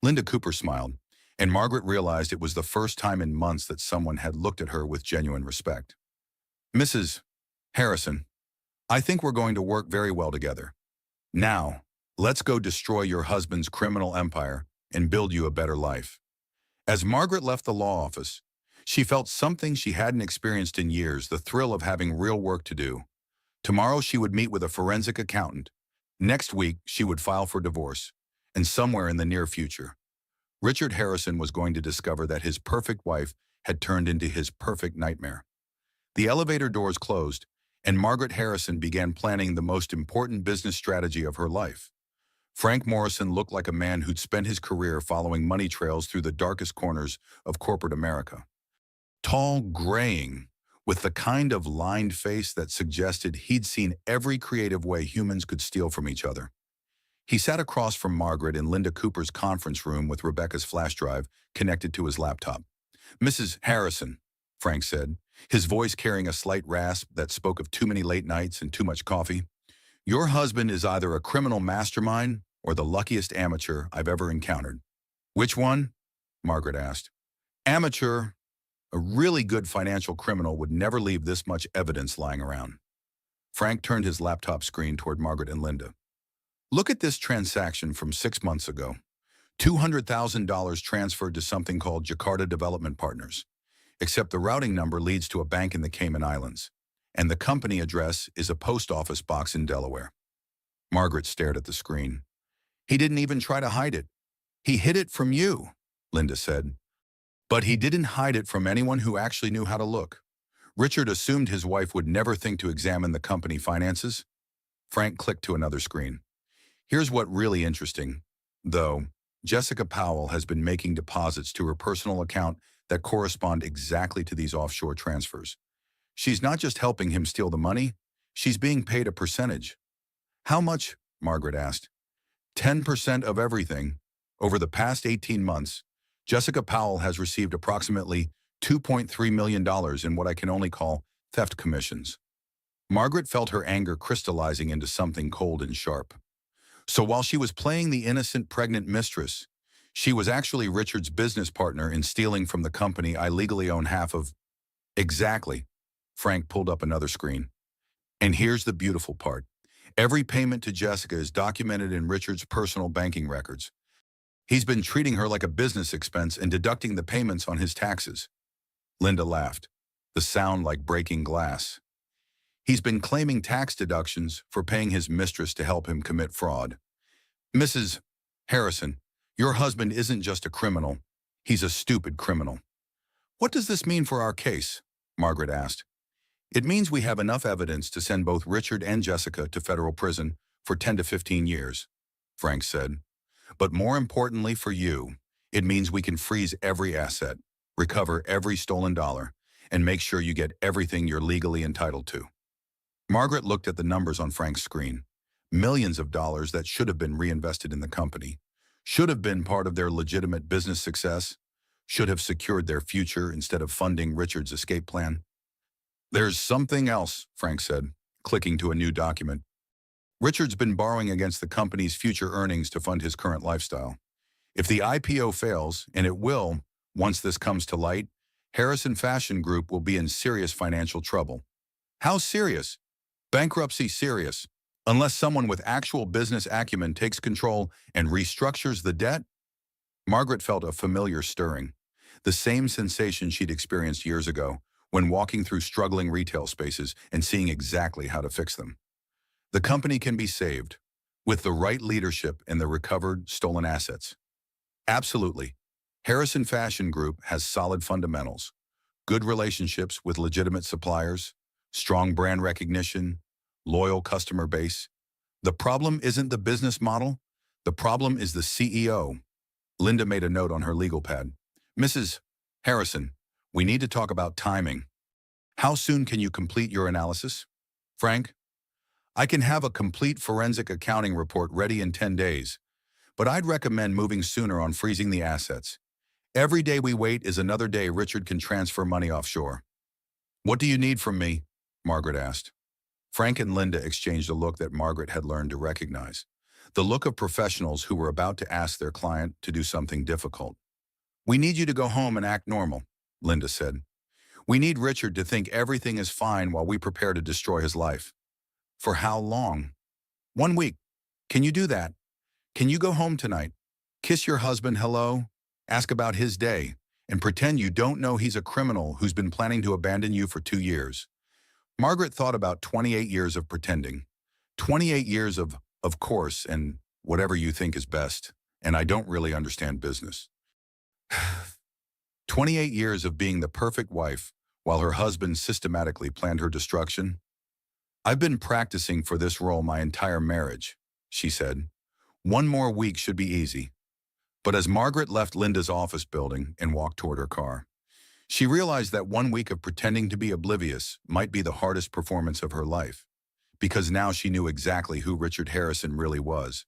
Linda Cooper smiled, and Margaret realized it was the first time in months that someone had looked at her with genuine respect. Mrs. Harrison, I think we're going to work very well together. Now, let's go destroy your husband's criminal empire and build you a better life. As Margaret left the law office, she felt something she hadn't experienced in years, the thrill of having real work to do. Tomorrow she would meet with a forensic accountant. Next week, she would file for divorce. And somewhere in the near future, Richard Harrison was going to discover that his perfect wife had turned into his perfect nightmare. The elevator doors closed, and Margaret Harrison began planning the most important business strategy of her life. Frank Morrison looked like a man who'd spent his career following money trails through the darkest corners of corporate America. Tall, graying, with the kind of lined face that suggested he'd seen every creative way humans could steal from each other. He sat across from Margaret in Linda Cooper's conference room with Rebecca's flash drive connected to his laptop. "Mrs. Harrison," Frank said, his voice carrying a slight rasp that spoke of too many late nights and too much coffee. "Your husband is either a criminal mastermind or the luckiest amateur I've ever encountered." "Which one?" Margaret asked. "Amateur. A really good financial criminal would never leave this much evidence lying around." Frank turned his laptop screen toward Margaret and Linda. "Look at this transaction from 6 months ago. $200,000 transferred to something called Jakarta Development Partners, except the routing number leads to a bank in the Cayman Islands, and the company address is a post office box in Delaware." Margaret stared at the screen. "He didn't even try to hide it. He hid it from you," Linda said. "But he didn't hide it from anyone who actually knew how to look. Richard assumed his wife would never think to examine the company finances." Frank clicked to another screen. "Here's what really interesting, though. Jessica Powell has been making deposits to her personal account that correspond exactly to these offshore transfers. She's not just helping him steal the money, she's being paid a percentage." "How much?" Margaret asked. 10% of everything. Over the past 18 months, Jessica Powell has received approximately $2.3 million in what I can only call theft commissions." Margaret felt her anger crystallizing into something cold and sharp. So while she was playing the innocent pregnant mistress, she was actually Richard's business partner in stealing from the company I legally own half of. "Exactly." Frank pulled up another screen. "And here's the beautiful part. Every payment to Jessica is documented in Richard's personal banking records. He's been treating her like a business expense and deducting the payments on his taxes." Linda laughed, the sound like breaking glass. "He's been claiming tax deductions for paying his mistress to help him commit fraud." "Mrs. Harrison, your husband isn't just a criminal. He's a stupid criminal." "What does this mean for our case?" Margaret asked. "It means we have enough evidence to send both Richard and Jessica to federal prison for 10 to 15 years, Frank said. "But more importantly for you, it means we can freeze every asset, recover every stolen dollar, and make sure you get everything you're legally entitled to." Margaret looked at the numbers on Frank's screen. Millions of dollars that should have been reinvested in the company, should have been part of their legitimate business success, should have secured their future instead of funding Richard's escape plan. "There's something else," Frank said, clicking to a new document. "Richard's been borrowing against the company's future earnings to fund his current lifestyle. If the IPO fails, and it will, once this comes to light, Harrison Fashion Group will be in serious financial trouble." "How serious?" "Bankruptcy serious. Unless someone with actual business acumen takes control and restructures the debt." Margaret felt a familiar stirring, the same sensation she'd experienced years ago when walking through struggling retail spaces and seeing exactly how to fix them. The company can be saved, with the right leadership and the recovered, stolen assets. Absolutely. Harrison Fashion Group has solid fundamentals, good relationships with legitimate suppliers, strong brand recognition, loyal customer base. The problem isn't the business model. The problem is the CEO. Linda made a note on her legal pad. "Mrs. Harrison, we need to talk about timing. How soon can you complete your analysis?" "Frank, I can have a complete forensic accounting report ready in 10 days, but I'd recommend moving sooner on freezing the assets. Every day we wait is another day Richard can transfer money offshore." "What do you need from me?" Margaret asked. Frank and Linda exchanged a look that Margaret had learned to recognize, the look of professionals who were about to ask their client to do something difficult. "We need you to go home and act normal," Linda said. "We need Richard to think everything is fine while we prepare to destroy his life." "For how long?" "1 week. Can you do that? Can you go home tonight, kiss your husband hello, ask about his day, and pretend you don't know he's a criminal who's been planning to abandon you for 2 years?" Margaret thought about 28 years of pretending. 28 years of course, and whatever you think is best, and I don't really understand business. 28 years of being the perfect wife while her husband systematically planned her destruction. "I've been practicing for this role my entire marriage," she said. "1 more week should be easy." But as Margaret left Linda's office building and walked toward her car, She realized that 1 week of pretending to be oblivious might be the hardest performance of her life, because now she knew exactly who Richard Harrison really was,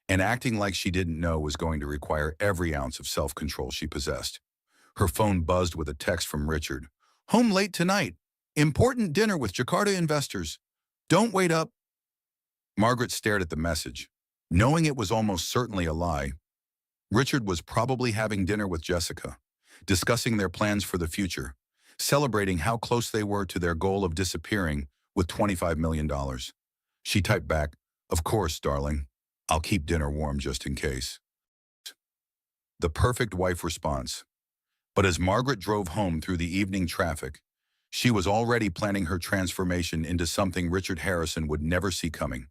and acting like she didn't know was going to require every ounce of self-control she possessed. Her phone buzzed with a text from Richard. "Home late tonight. Important dinner with Jakarta investors. Don't wait up." Margaret stared at the message. Knowing it was almost certainly a lie, Richard was probably having dinner with Jessica, discussing their plans for the future, celebrating how close they were to their goal of disappearing with $25 million. She typed back, "Of course, darling. I'll keep dinner warm just in case." The perfect wife response. But as Margaret drove home through the evening traffic, she was already planning her transformation into something Richard Harrison would never see coming.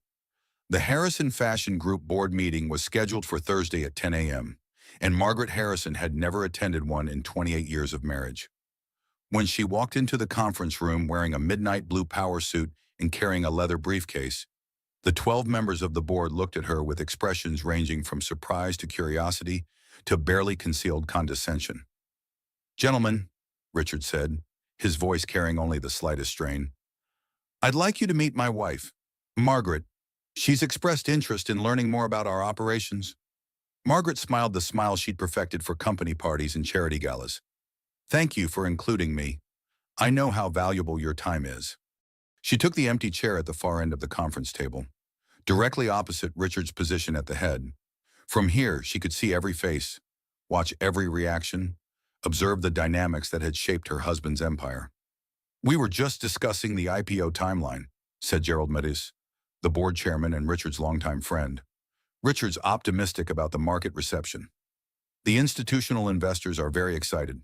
The Harrison Fashion Group board meeting was scheduled for Thursday at 10 a.m., and Margaret Harrison had never attended one in 28 years of marriage. When she walked into the conference room wearing a midnight blue power suit and carrying a leather briefcase, the 12 members of the board looked at her with expressions ranging from surprise to curiosity to barely concealed condescension. "Gentlemen," Richard said, his voice carrying only the slightest strain, "I'd like you to meet my wife, Margaret. She's expressed interest in learning more about our operations." Margaret smiled the smile she'd perfected for company parties and charity galas. "Thank you for including me. I know how valuable your time is." She took the empty chair at the far end of the conference table, directly opposite Richard's position at the head. From here, she could see every face, watch every reaction, observe the dynamics that had shaped her husband's empire. "We were just discussing the IPO timeline," said Gerald Metis, the board chairman and Richard's longtime friend. "Richard's optimistic about the market reception." "The institutional investors are very excited,"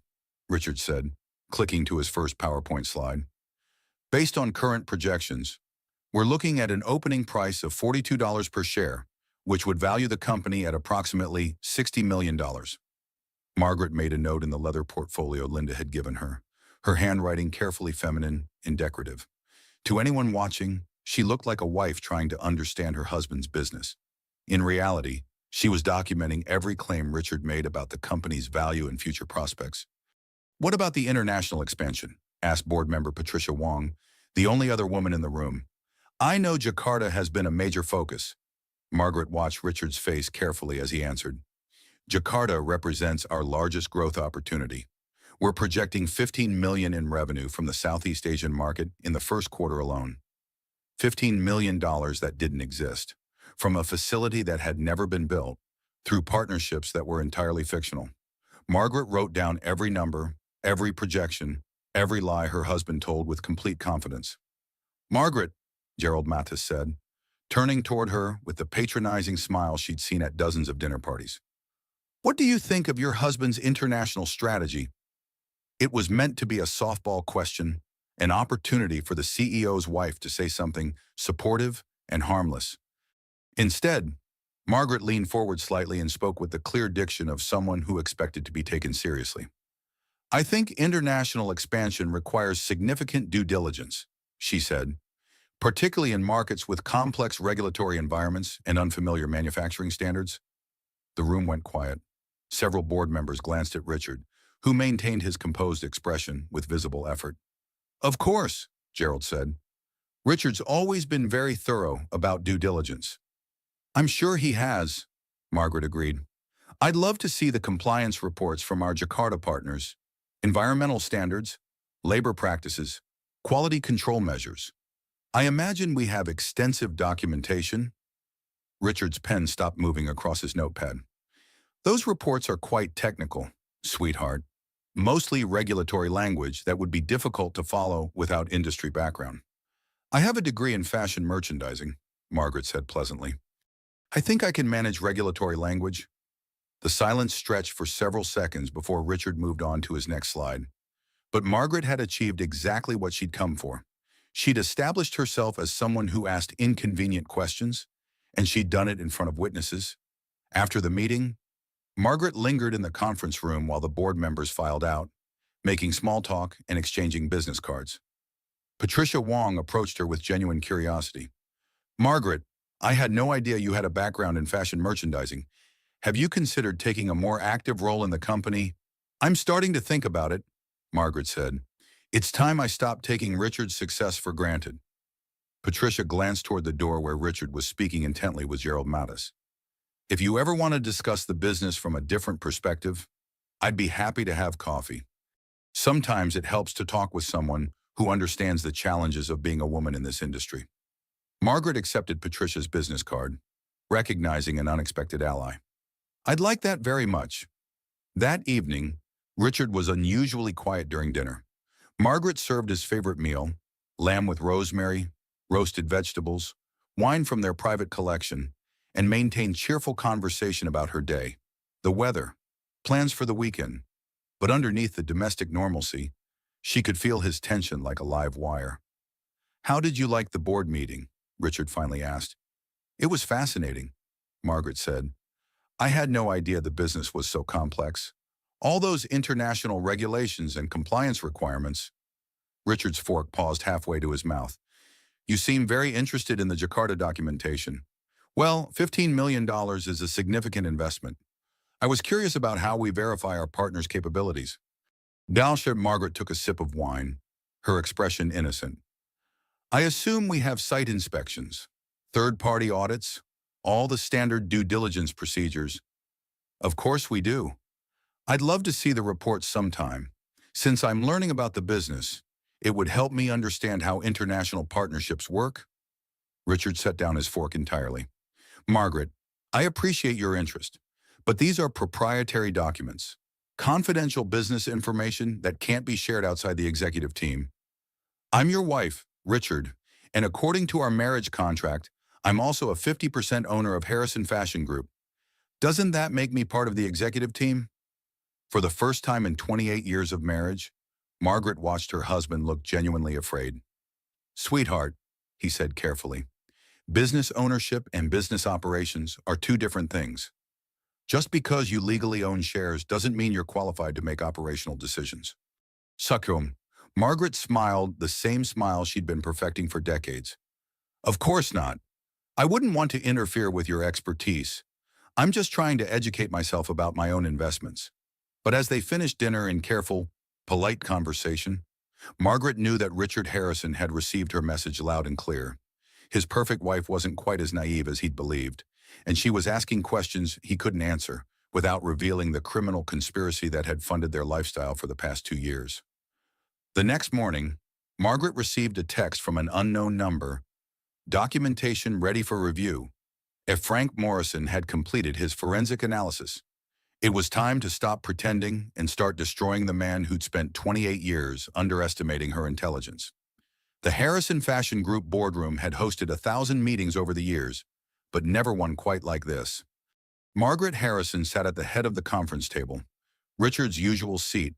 Richard said, clicking to his first PowerPoint slide. "Based on current projections, we're looking at an opening price of $42 per share, which would value the company at approximately $60 million. Margaret made a note in the leather portfolio Linda had given her, her handwriting carefully feminine and decorative. To anyone watching, she looked like a wife trying to understand her husband's business. In reality, she was documenting every claim Richard made about the company's value and future prospects. "What about the international expansion?" asked board member Patricia Wong, the only other woman in the room. "I know Jakarta has been a major focus." Margaret watched Richard's face carefully as he answered. "Jakarta represents our largest growth opportunity. We're projecting $15 million in revenue from the Southeast Asian market in the first quarter alone. $15 million that didn't exist, from a facility that had never been built, through partnerships that were entirely fictional." Margaret wrote down every number, every projection, every lie her husband told with complete confidence. "Margaret," Gerald Mathis said, turning toward her with the patronizing smile she'd seen at dozens of dinner parties. "What do you think of your husband's international strategy?" It was meant to be a softball question, an opportunity for the CEO's wife to say something supportive and harmless. Instead, Margaret leaned forward slightly and spoke with the clear diction of someone who expected to be taken seriously. "I think international expansion requires significant due diligence," she said, "particularly in markets with complex regulatory environments and unfamiliar manufacturing standards." The room went quiet. Several board members glanced at Richard, who maintained his composed expression with visible effort. "Of course," Gerald said. "Richard's always been very thorough about due diligence." "I'm sure he has," Margaret agreed. "I'd love to see the compliance reports from our Jakarta partners. Environmental standards, labor practices, quality control measures. I imagine we have extensive documentation." Richard's pen stopped moving across his notepad. "Those reports are quite technical, sweetheart. Mostly regulatory language that would be difficult to follow without industry background." "I have a degree in fashion merchandising," Margaret said pleasantly. "I think I can manage regulatory language." The silence stretched for several seconds before Richard moved on to his next slide. But Margaret had achieved exactly what she'd come for. She'd established herself as someone who asked inconvenient questions, and she'd done it in front of witnesses. After the meeting, Margaret lingered in the conference room while the board members filed out, making small talk and exchanging business cards. Patricia Wong approached her with genuine curiosity. "Margaret, I had no idea you had a background in fashion merchandising. Have you considered taking a more active role in the company?" "I'm starting to think about it," Margaret said. It's time I stopped taking Richard's success for granted. Patricia glanced toward the door where Richard was speaking intently with Gerald Mattis. If you ever want to discuss the business from a different perspective, I'd be happy to have coffee. Sometimes it helps to talk with someone who understands the challenges of being a woman in this industry. Margaret accepted Patricia's business card, recognizing an unexpected ally. I'd like that very much. That evening, Richard was unusually quiet during dinner. Margaret served his favorite meal, lamb with rosemary, roasted vegetables, wine from their private collection, and maintained cheerful conversation about her day, the weather, plans for the weekend. But underneath the domestic normalcy, she could feel his tension like a live wire. How did you like the board meeting? Richard finally asked. It was fascinating, Margaret said. I had no idea the business was so complex. All those international regulations and compliance requirements. Richard's fork paused halfway to his mouth. You seem very interested in the Jakarta documentation. Well, $15 million is a significant investment. I was curious about how we verify our partner's capabilities. Dalsha Margaret took a sip of wine, her expression innocent. I assume we have site inspections, third-party audits, all the standard due diligence procedures. Of course we do. I'd love to see the reports sometime. Since I'm learning about the business, it would help me understand how international partnerships work. Richard set down his fork entirely. Margaret, I appreciate your interest, but these are proprietary documents, confidential business information that can't be shared outside the executive team. I'm your wife, Richard, and according to our marriage contract, I'm also a 50% owner of Harrison Fashion Group. Doesn't that make me part of the executive team? For the first time in 28 years of marriage, Margaret watched her husband look genuinely afraid. Sweetheart, he said carefully, business ownership and business operations are two different things. Just because you legally own shares doesn't mean you're qualified to make operational decisions. Succum, Margaret smiled the same smile she'd been perfecting for decades. Of course not. I wouldn't want to interfere with your expertise. I'm just trying to educate myself about my own investments. But as they finished dinner in careful, polite conversation, Margaret knew that Richard Harrison had received her message loud and clear. His perfect wife wasn't quite as naive as he'd believed, and she was asking questions he couldn't answer without revealing the criminal conspiracy that had funded their lifestyle for the past 2 years. The next morning, Margaret received a text from an unknown number, documentation ready for review. If Frank Morrison had completed his forensic analysis, it was time to stop pretending and start destroying the man who'd spent 28 years underestimating her intelligence. The Harrison Fashion Group boardroom had hosted 1,000 meetings over the years, but never one quite like this. Margaret Harrison sat at the head of the conference table, Richard's usual seat,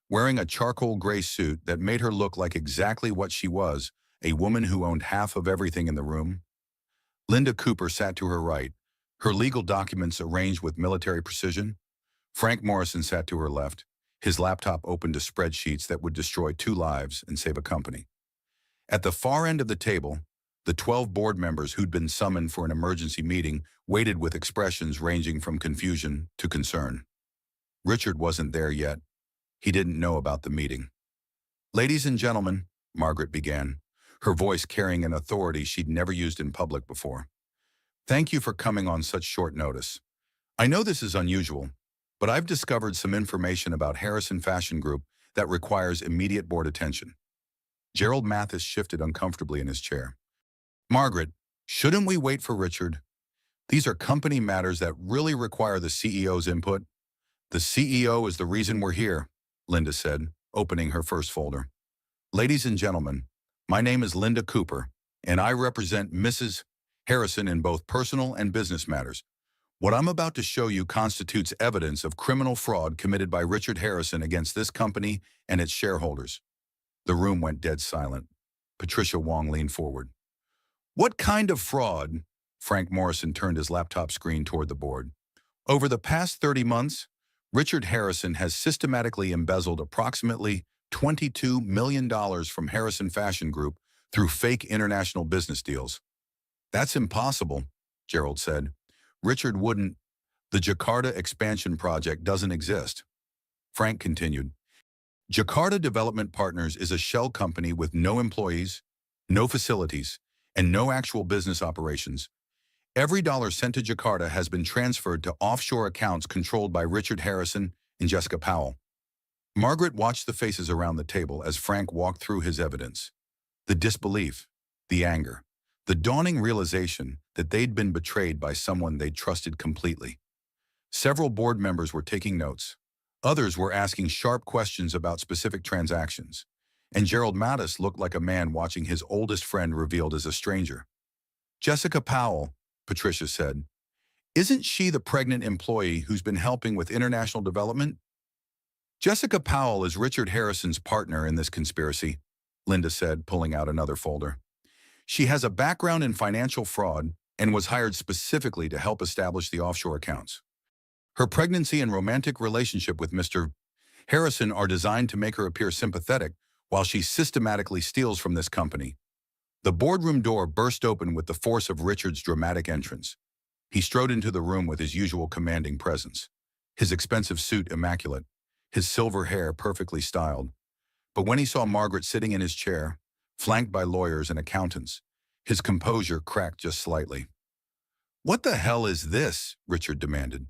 wearing a charcoal gray suit that made her look like exactly what she was, a woman who owned half of everything in the room. Linda Cooper sat to her right, her legal documents arranged with military precision. Frank Morrison sat to her left, his laptop open to spreadsheets that would destroy 2 lives and save a company. At the far end of the table, the 12 board members who'd been summoned for an emergency meeting waited with expressions ranging from confusion to concern. Richard wasn't there yet. He didn't know about the meeting. Ladies and gentlemen, Margaret began, her voice carrying an authority she'd never used in public before. Thank you for coming on such short notice. I know this is unusual, but I've discovered some information about Harrison Fashion Group that requires immediate board attention. Gerald Mathis shifted uncomfortably in his chair. Margaret, shouldn't we wait for Richard? These are company matters that really require the CEO's input. The CEO is the reason we're here, Linda said, opening her first folder. Ladies and gentlemen, my name is Linda Cooper, and I represent Mrs. Harrison in both personal and business matters. What I'm about to show you constitutes evidence of criminal fraud committed by Richard Harrison against this company and its shareholders. The room went dead silent. Patricia Wong leaned forward. What kind of fraud? Frank Morrison turned his laptop screen toward the board. Over the past 30 months, Richard Harrison has systematically embezzled approximately $22 million from Harrison Fashion Group through fake international business deals. That's impossible, Gerald said. Richard wouldn't. The Jakarta expansion project doesn't exist. Frank continued. Jakarta Development Partners is a shell company with no employees, no facilities, and no actual business operations. Every dollar sent to Jakarta has been transferred to offshore accounts controlled by Richard Harrison and Jessica Powell. Margaret watched the faces around the table as Frank walked through his evidence. The disbelief, the anger, the dawning realization that they'd been betrayed by someone they'd trusted completely. Several board members were taking notes. Others were asking sharp questions about specific transactions. And Gerald Mattis looked like a man watching his oldest friend revealed as a stranger. Jessica Powell, Patricia said, isn't she the pregnant employee who's been helping with international development? Jessica Powell is Richard Harrison's partner in this conspiracy, Linda said, pulling out another folder. She has a background in financial fraud and was hired specifically to help establish the offshore accounts. Her pregnancy and romantic relationship with Mr. Harrison are designed to make her appear sympathetic while she systematically steals from this company. The boardroom door burst open with the force of Richard's dramatic entrance. He strode into the room with his usual commanding presence, his expensive suit immaculate, his silver hair perfectly styled. But when he saw Margaret sitting in his chair, flanked by lawyers and accountants, his composure cracked just slightly. "What the hell is this?" Richard demanded.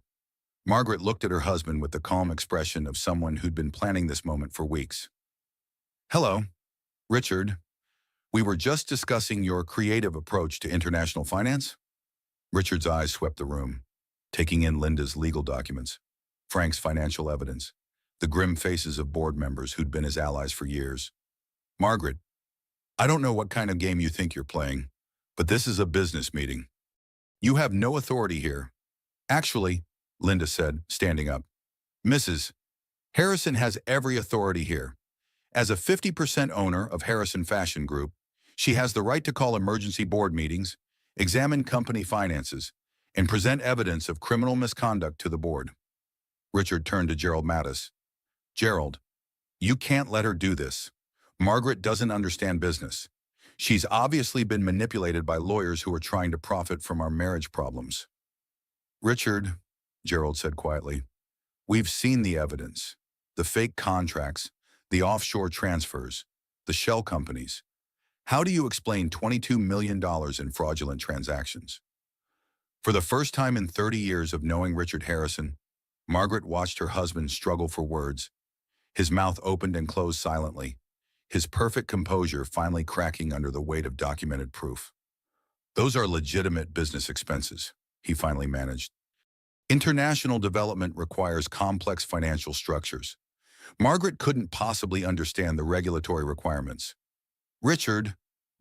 Margaret looked at her husband with the calm expression of someone who'd been planning this moment for weeks. "Hello, Richard. We were just discussing your creative approach to international finance." Richard's eyes swept the room, taking in Linda's legal documents, Frank's financial evidence, the grim faces of board members who'd been his allies for years. "Margaret, I don't know what kind of game you think you're playing, but this is a business meeting. You have no authority here." "Actually," Linda said, standing up, "Mrs. Harrison has every authority here. As a 50% owner of Harrison Fashion Group, she has the right to call emergency board meetings, examine company finances, and present evidence of criminal misconduct to the board." Richard turned to Gerald Mattis. "Gerald, you can't let her do this. Margaret doesn't understand business. She's obviously been manipulated by lawyers who are trying to profit from our marriage problems." "Richard," Gerald said quietly, "we've seen the evidence. The fake contracts, the offshore transfers, the shell companies. How do you explain $22 million in fraudulent transactions?" For the first time in 30 years of knowing Richard Harrison, Margaret watched her husband struggle for words. His mouth opened and closed silently, his perfect composure finally cracking under the weight of documented proof. "Those are legitimate business expenses," he finally managed. "International development requires complex financial structures. Margaret couldn't possibly understand the regulatory requirements." "Richard,"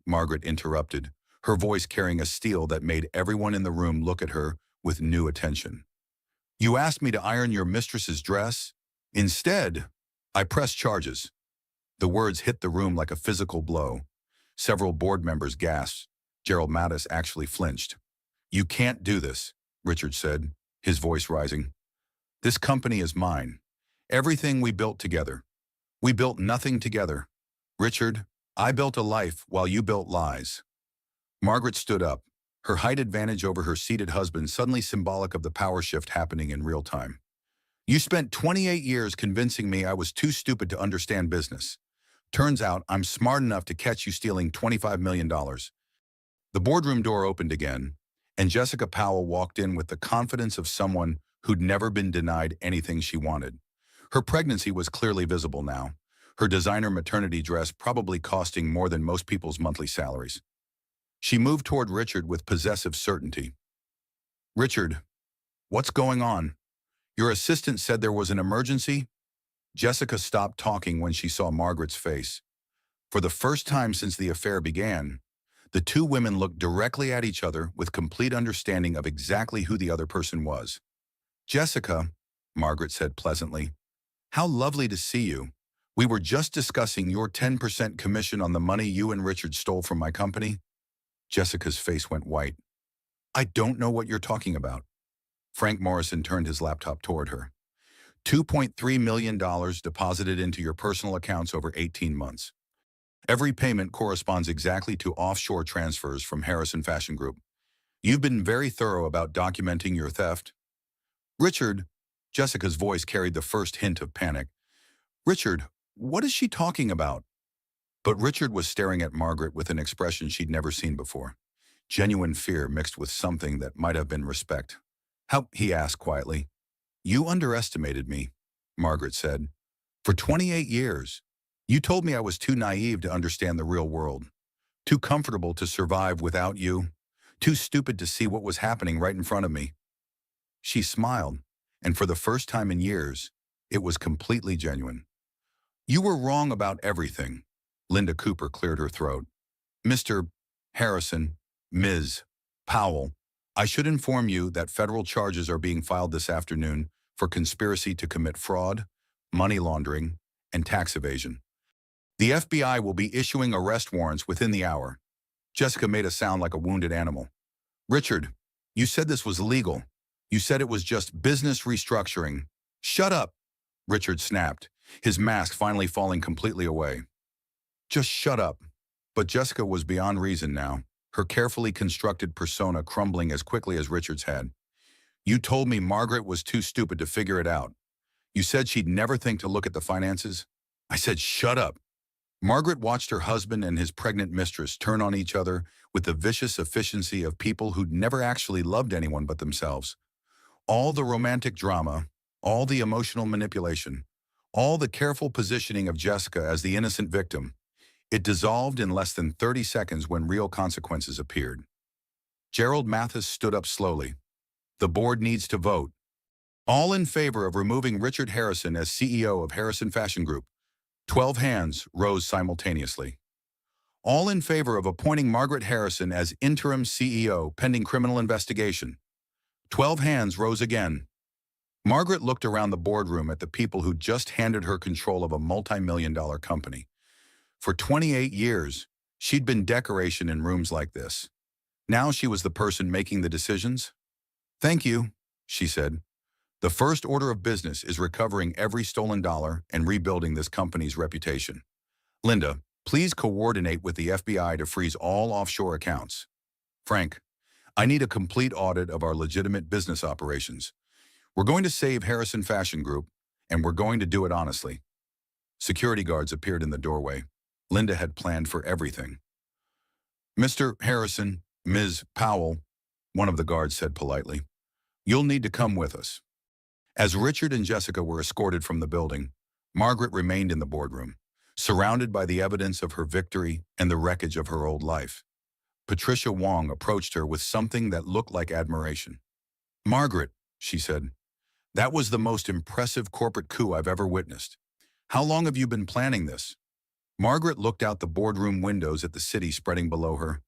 Margaret interrupted, her voice carrying a steel that made everyone in the room look at her with new attention. "You asked me to iron your mistress's dress? Instead, I press charges." The words hit the room like a physical blow. Several board members gasped. Gerald Mattis actually flinched. "You can't do this," Richard said, his voice rising. "This company is mine. Everything we built together. We built nothing together. Richard, I built a life while you built lies." Margaret stood up, her height advantage over her seated husband suddenly symbolic of the power shift happening in real time. "You spent 28 years convincing me I was too stupid to understand business. Turns out I'm smart enough to catch you stealing $25 million. The boardroom door opened again, and Jessica Powell walked in with the confidence of someone who'd never been denied anything she wanted. Her pregnancy was clearly visible now, her designer maternity dress probably costing more than most people's monthly salaries. She moved toward Richard with possessive certainty. "Richard, what's going on? Your assistant said there was an emergency?" Jessica stopped talking when she saw Margaret's face. For the first time since the affair began, the two women looked directly at each other with complete understanding of exactly who the other person was. "Jessica," Margaret said pleasantly, "how lovely to see you. We were just discussing your 10% commission on the money you and Richard stole from my company." Jessica's face went white. "I don't know what you're talking about." Frank Morrison turned his laptop toward her. $2.3 million deposited into your personal accounts over 18 months. Every payment corresponds exactly to offshore transfers from Harrison Fashion Group. You've been very thorough about documenting your theft." "Richard," Jessica's voice carried the first hint of panic. "Richard, What is she talking about? But Richard was staring at Margaret with an expression she'd never seen before. Genuine fear mixed with something that might have been respect. How? He asked quietly. You underestimated me, Margaret said. For 28 years. You told me I was too naive to understand the real world. Too comfortable to survive without you. Too stupid to see what was happening right in front of me. She smiled, and for the first time in years, it was completely genuine. You were wrong about everything. Linda Cooper cleared her throat. Mr. Harrison, Ms. Powell, I should inform you that federal charges are being filed this afternoon for conspiracy to commit fraud, money laundering, and tax evasion. The FBI will be issuing arrest warrants within the hour. Jessica made a sound like a wounded animal. Richard, you said this was legal. You said it was just business restructuring. Shut up, Richard snapped, his mask finally falling completely away. Just shut up. But Jessica was beyond reason now, her carefully constructed persona crumbling as quickly as Richard's had. You told me Margaret was too stupid to figure it out. You said she'd never think to look at the finances. I said, shut up. Margaret watched her husband and his pregnant mistress turn on each other with the vicious efficiency of people who'd never actually loved anyone but themselves. All the romantic drama, all the emotional manipulation, all the careful positioning of Jessica as the innocent victim. It dissolved in less than 30 seconds when real consequences appeared. Gerald Mathis stood up slowly. The board needs to vote. All in favor of removing Richard Harrison as CEO of Harrison Fashion Group. 12 hands rose simultaneously. All in favor of appointing Margaret Harrison as interim CEO pending criminal investigation. 12 hands rose again. Margaret looked around the boardroom at the people who'd just handed her control of a multi-million-dollar company. For 28 years, she'd been decoration in rooms like this. Now she was the person making the decisions. Thank you, she said. The first order of business is recovering every stolen dollar and rebuilding this company's reputation. Linda, please coordinate with the FBI to freeze all offshore accounts. Frank, I need a complete audit of our legitimate business operations. We're going to save Harrison Fashion Group, and we're going to do it honestly. Security guards appeared in the doorway. Linda had planned for everything. Mr. Harrison, Ms. Powell, one of the guards said politely, you'll need to come with us. As Richard and Jessica were escorted from the building, Margaret remained in the boardroom, surrounded by the evidence of her victory and the wreckage of her old life. Patricia Wong approached her with something that looked like admiration. Margaret, she said, that was the most impressive corporate coup I've ever witnessed. How long have you been planning this? Margaret looked out the boardroom windows at the city spreading below her.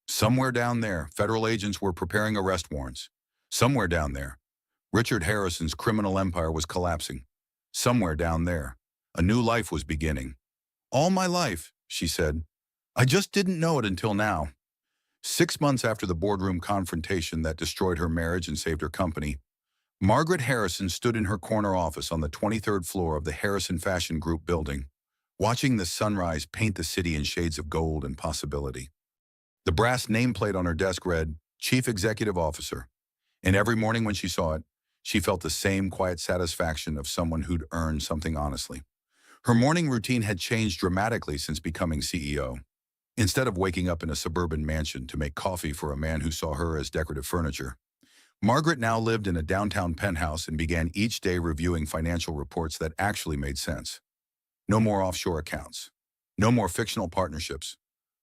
Somewhere down there, federal agents were preparing arrest warrants. Somewhere down there, Richard Harrison's criminal empire was collapsing. Somewhere down there, a new life was beginning. All my life, she said. I just didn't know it until now. 6 months after the boardroom confrontation that destroyed her marriage and saved her company, Margaret Harrison stood in her corner office on the 23rd floor of the Harrison Fashion Group building, watching the sunrise paint the city in shades of gold and possibility. The brass nameplate on her desk read, Chief Executive Officer, and every morning when she saw it, she felt the same quiet satisfaction of someone who'd earned something honestly. Her morning routine had changed dramatically since becoming CEO. Instead of waking up in a suburban mansion to make coffee for a man who saw her as decorative furniture, Margaret now lived in a downtown penthouse and began each day reviewing financial reports that actually made sense. No more offshore accounts. No more fictional partnerships.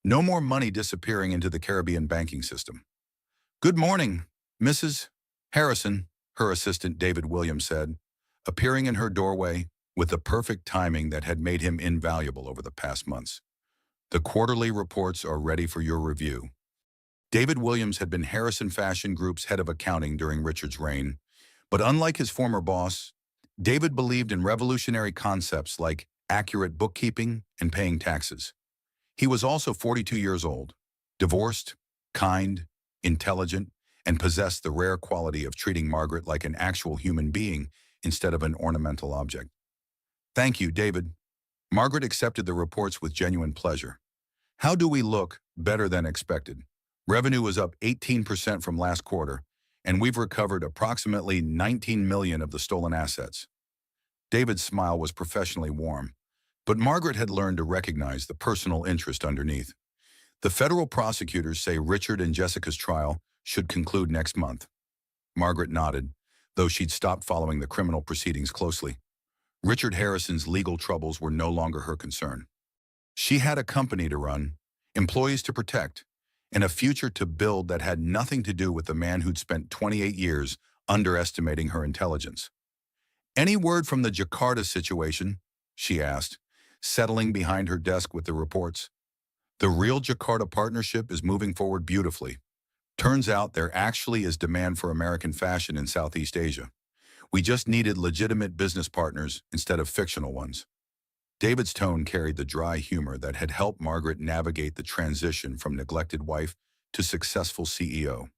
No more money disappearing into the Caribbean banking system. Good morning, Mrs. Harrison, her assistant David Williams said, appearing in her doorway with the perfect timing that had made him invaluable over the past months. The quarterly reports are ready for your review. David Williams had been Harrison Fashion Group's head of accounting during Richard's reign, but unlike his former boss, David believed in revolutionary concepts like accurate bookkeeping and paying taxes. He was also 42 years old, divorced, kind, intelligent, and possessed the rare quality of treating Margaret like an actual human being instead of an ornamental object. Thank you, David. Margaret accepted the reports with genuine pleasure. How do we look? Better than expected. Revenue was up 18% from last quarter, and we've recovered approximately 19 million of the stolen assets. David's smile was professionally warm. But Margaret had learned to recognize the personal interest underneath. The federal prosecutors say Richard and Jessica's trial should conclude next month. Margaret nodded, though she'd stopped following the criminal proceedings closely. Richard Harrison's legal troubles were no longer her concern. She had a company to run, employees to protect, and a future to build that had nothing to do with the man who'd spent 28 years underestimating her intelligence. "Any word from the Jakarta situation?" she asked, settling behind her desk with the reports. "The real Jakarta partnership is moving forward beautifully. Turns out there actually is demand for American fashion in Southeast Asia. We just needed legitimate business partners instead of fictional ones." David's tone carried the dry humor that had helped Margaret navigate the transition from neglected wife to successful CEO.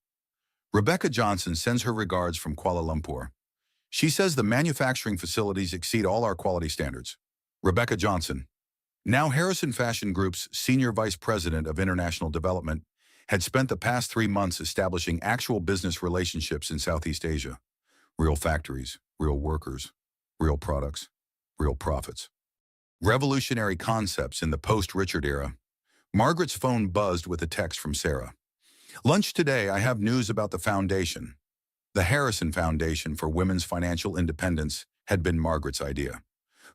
"Rebecca Johnson sends her regards from Kuala Lumpur. She says the manufacturing facilities exceed all our quality standards." Rebecca Johnson, now Harrison Fashion Group's Senior Vice President of International Development, had spent the past 3 months establishing actual business relationships in Southeast Asia. Real factories, real workers, real products, real profits. Revolutionary concepts in the post-Richard era. Margaret's phone buzzed with a text from Sarah. "Lunch today, I have news about the foundation." The Harrison Foundation for Women's Financial Independence had been Margaret's idea.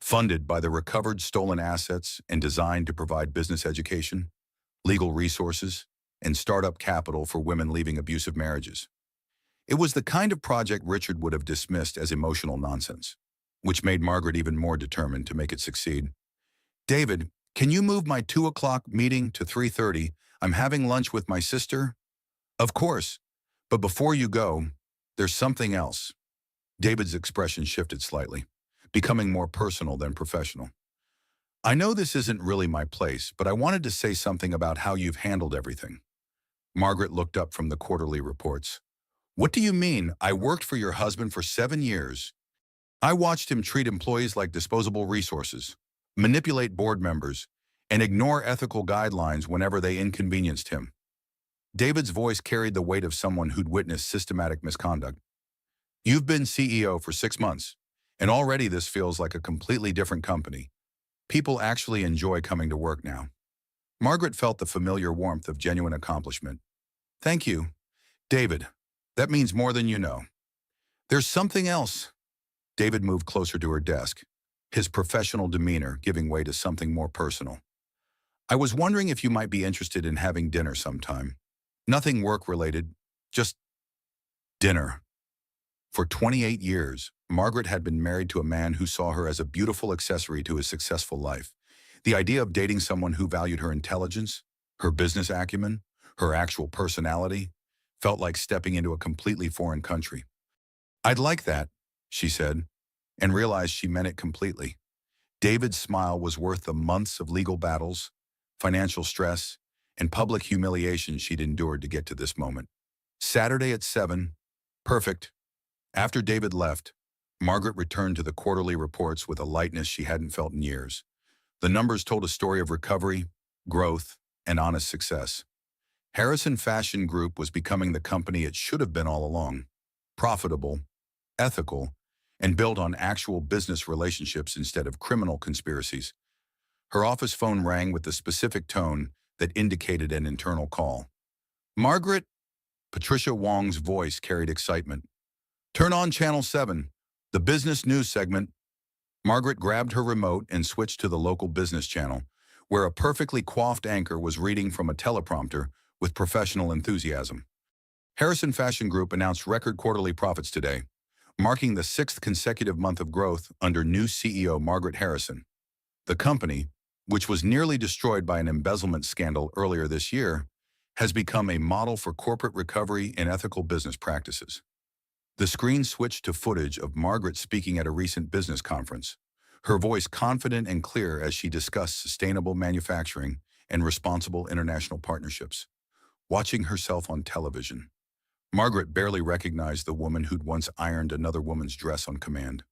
Funded by the recovered stolen assets and designed to provide business education, legal resources, and startup capital for women leaving abusive marriages. It was the kind of project Richard would have dismissed as emotional nonsense, which made Margaret even more determined to make it succeed. "David, can you move my 2 o'clock meeting to 3:30? I'm having lunch with my sister." "Of course, but before you go, there's something else." David's expression shifted slightly, becoming more personal than professional. "I know this isn't really my place, but I wanted to say something about how you've handled everything." Margaret looked up from the quarterly reports. "What do you mean? I worked for your husband for 7 years. I watched him treat employees like disposable resources, manipulate board members, and ignore ethical guidelines whenever they inconvenienced him." David's voice carried the weight of someone who'd witnessed systematic misconduct. "You've been CEO for 6 months, and already this feels like a completely different company. People actually enjoy coming to work now." Margaret felt the familiar warmth of genuine accomplishment. "Thank you, David. That means more than you know." "There's something else." David moved closer to her desk, his professional demeanor giving way to something more personal. "I was wondering if you might be interested in having dinner sometime. Nothing work-related, just dinner." For 28 years, Margaret had been married to a man who saw her as a beautiful accessory to his successful life. The idea of dating someone who valued her intelligence, her business acumen, her actual personality, felt like stepping into a completely foreign country. "I'd like that," she said, and realized she meant it completely. David's smile was worth the months of legal battles, financial stress, and public humiliation she'd endured to get to this moment. Saturday at 7. Perfect. After David left, Margaret returned to the quarterly reports with a lightness she hadn't felt in years. The numbers told a story of recovery, growth, and honest success. Harrison Fashion Group was becoming the company it should have been all along. Profitable, ethical, and built on actual business relationships instead of criminal conspiracies. Her office phone rang with the specific tone that indicated an internal call. "Margaret?" Patricia Wong's voice carried excitement. "Turn on Channel 7, the business news segment." Margaret grabbed her remote and switched to the local business channel, where a perfectly coiffed anchor was reading from a teleprompter with professional enthusiasm. Harrison Fashion Group announced record quarterly profits today, marking the 6th consecutive month of growth under new CEO Margaret Harrison. The company, which was nearly destroyed by an embezzlement scandal earlier this year, has become a model for corporate recovery and ethical business practices. The screen switched to footage of Margaret speaking at a recent business conference, her voice confident and clear as she discussed sustainable manufacturing and responsible international partnerships. Watching herself on television, Margaret barely recognized the woman who'd once ironed another woman's dress on command.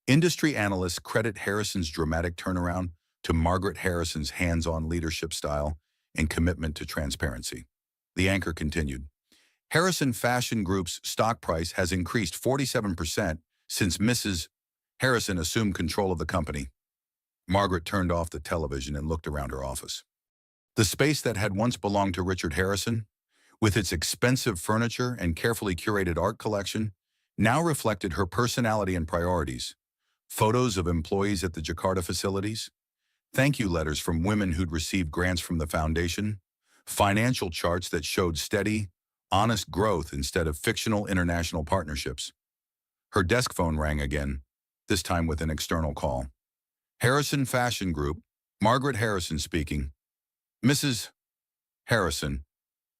Industry analysts credit Harrison's dramatic turnaround to Margaret Harrison's hands-on leadership style and commitment to transparency. The anchor continued. Harrison Fashion Group's stock price has increased 47% since Mrs. Harrison assumed control of the company. Margaret turned off the television and looked around her office. The space that had once belonged to Richard Harrison, with its expensive furniture and carefully curated art collection, now reflected her personality and priorities. Photos of employees at the Jakarta facilities, thank you letters from women who'd received grants from the foundation, financial charts that showed steady, honest growth instead of fictional international partnerships. Her desk phone rang again, this time with an external call. Harrison Fashion Group, Margaret Harrison speaking. Mrs. Harrison.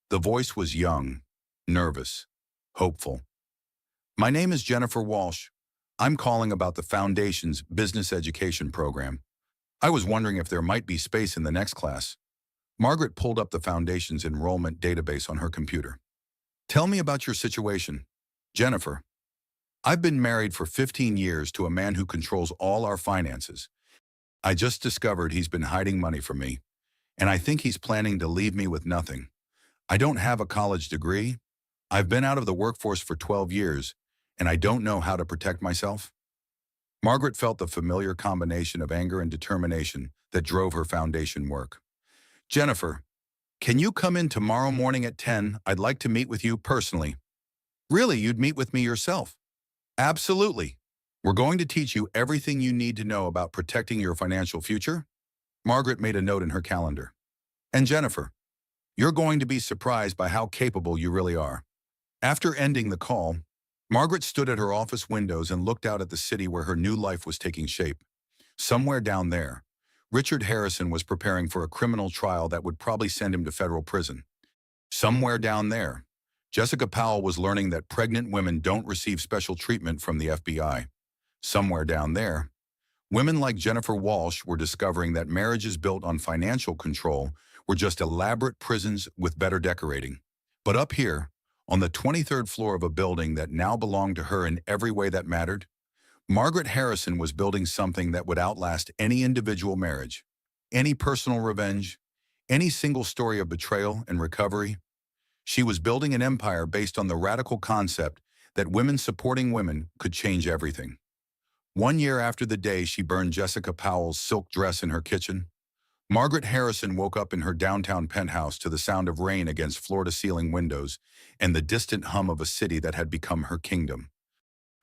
The voice was young, nervous, hopeful. My name is Jennifer Walsh. I'm calling about the Foundation's business education program. I was wondering if there might be space in the next class. Margaret pulled up the Foundation's enrollment database on her computer. Tell me about your situation. Jennifer. I've been married for 15 years to a man who controls all our finances. I just discovered he's been hiding money from me, and I think he's planning to leave me with nothing. I don't have a college degree. I've been out of the workforce for 12 years, and I don't know how to protect myself. Margaret felt the familiar combination of anger and determination that drove her foundation work. Jennifer, can you come in tomorrow morning at 10? I'd like to meet with you personally. Really, you'd meet with me yourself? Absolutely. We're going to teach you everything you need to know about protecting your financial future. Margaret made a note in her calendar. And Jennifer, you're going to be surprised by how capable you really are. After ending the call, Margaret stood at her office windows and looked out at the city where her new life was taking shape. Somewhere down there, Richard Harrison was preparing for a criminal trial that would probably send him to federal prison. Somewhere down there, Jessica Powell was learning that pregnant women don't receive special treatment from the FBI. Somewhere down there, women like Jennifer Walsh were discovering that marriages built on financial control were just elaborate prisons with better decorating. But up here, on the 23rd floor of a building that now belonged to her in every way that mattered, Margaret Harrison was building something that would outlast any individual marriage, any personal revenge, any single story of betrayal and recovery. She was building an empire based on the radical concept that women supporting women could change everything. 1 year after the day she burned Jessica Powell's silk dress in her kitchen, Margaret Harrison woke up in her downtown penthouse to the sound of rain against floor-to-ceiling windows and the distant hum of a city that had become her kingdom.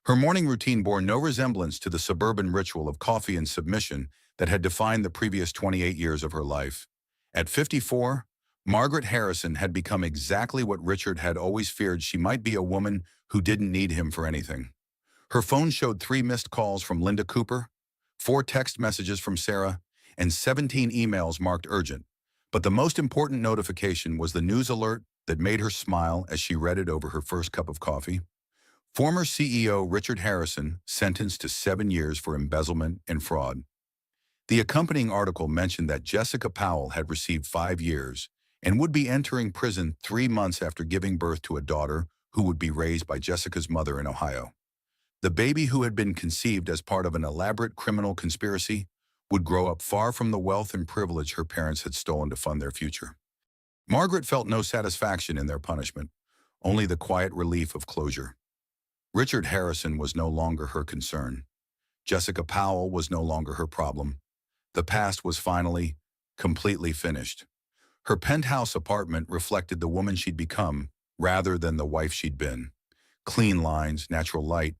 Her morning routine bore no resemblance to the suburban ritual of coffee and submission that had defined the previous 28 years of her life. At 54, Margaret Harrison had become exactly what Richard had always feared: she might be a woman who didn't need him for anything. Her phone showed 3 missed calls from Linda Cooper, 4 text messages from Sarah, and 17 emails marked urgent. But the most important notification was the news alert that made her smile as she read it over her first cup of coffee. Former CEO Richard Harrison sentenced to 7 years for embezzlement and fraud. The accompanying article mentioned that Jessica Powell had received 5 years and would be entering prison 3 months after giving birth to a daughter who would be raised by Jessica's mother in Ohio. The baby, who had been conceived as part of an elaborate criminal conspiracy, would grow up far from the wealth and privilege her parents had stolen to fund their future. Margaret felt no satisfaction in their punishment, only the quiet relief of closure. Richard Harrison was no longer her concern. Jessica Powell was no longer her problem. The past was finally, completely finished. Her penthouse apartment reflected the woman she'd become rather than the wife she'd been. Clean lines, natural light,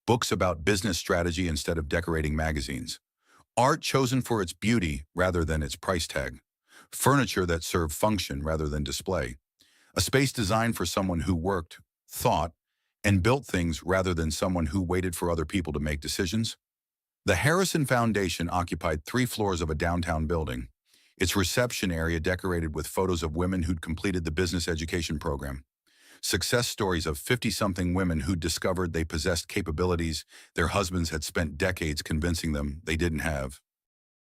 books about business strategy instead of decorating magazines. Art chosen for its beauty rather than its price tag. Furniture that served function rather than display. A space designed for someone who worked, thought, and built things rather than someone who waited for other people to make decisions. The Harrison Foundation occupied 3 floors of a downtown building, its reception area decorated with photos of women who'd completed the business education program. Success stories of 50-something women who'd discovered they possessed capabilities their husbands had spent decades convincing them they didn't have.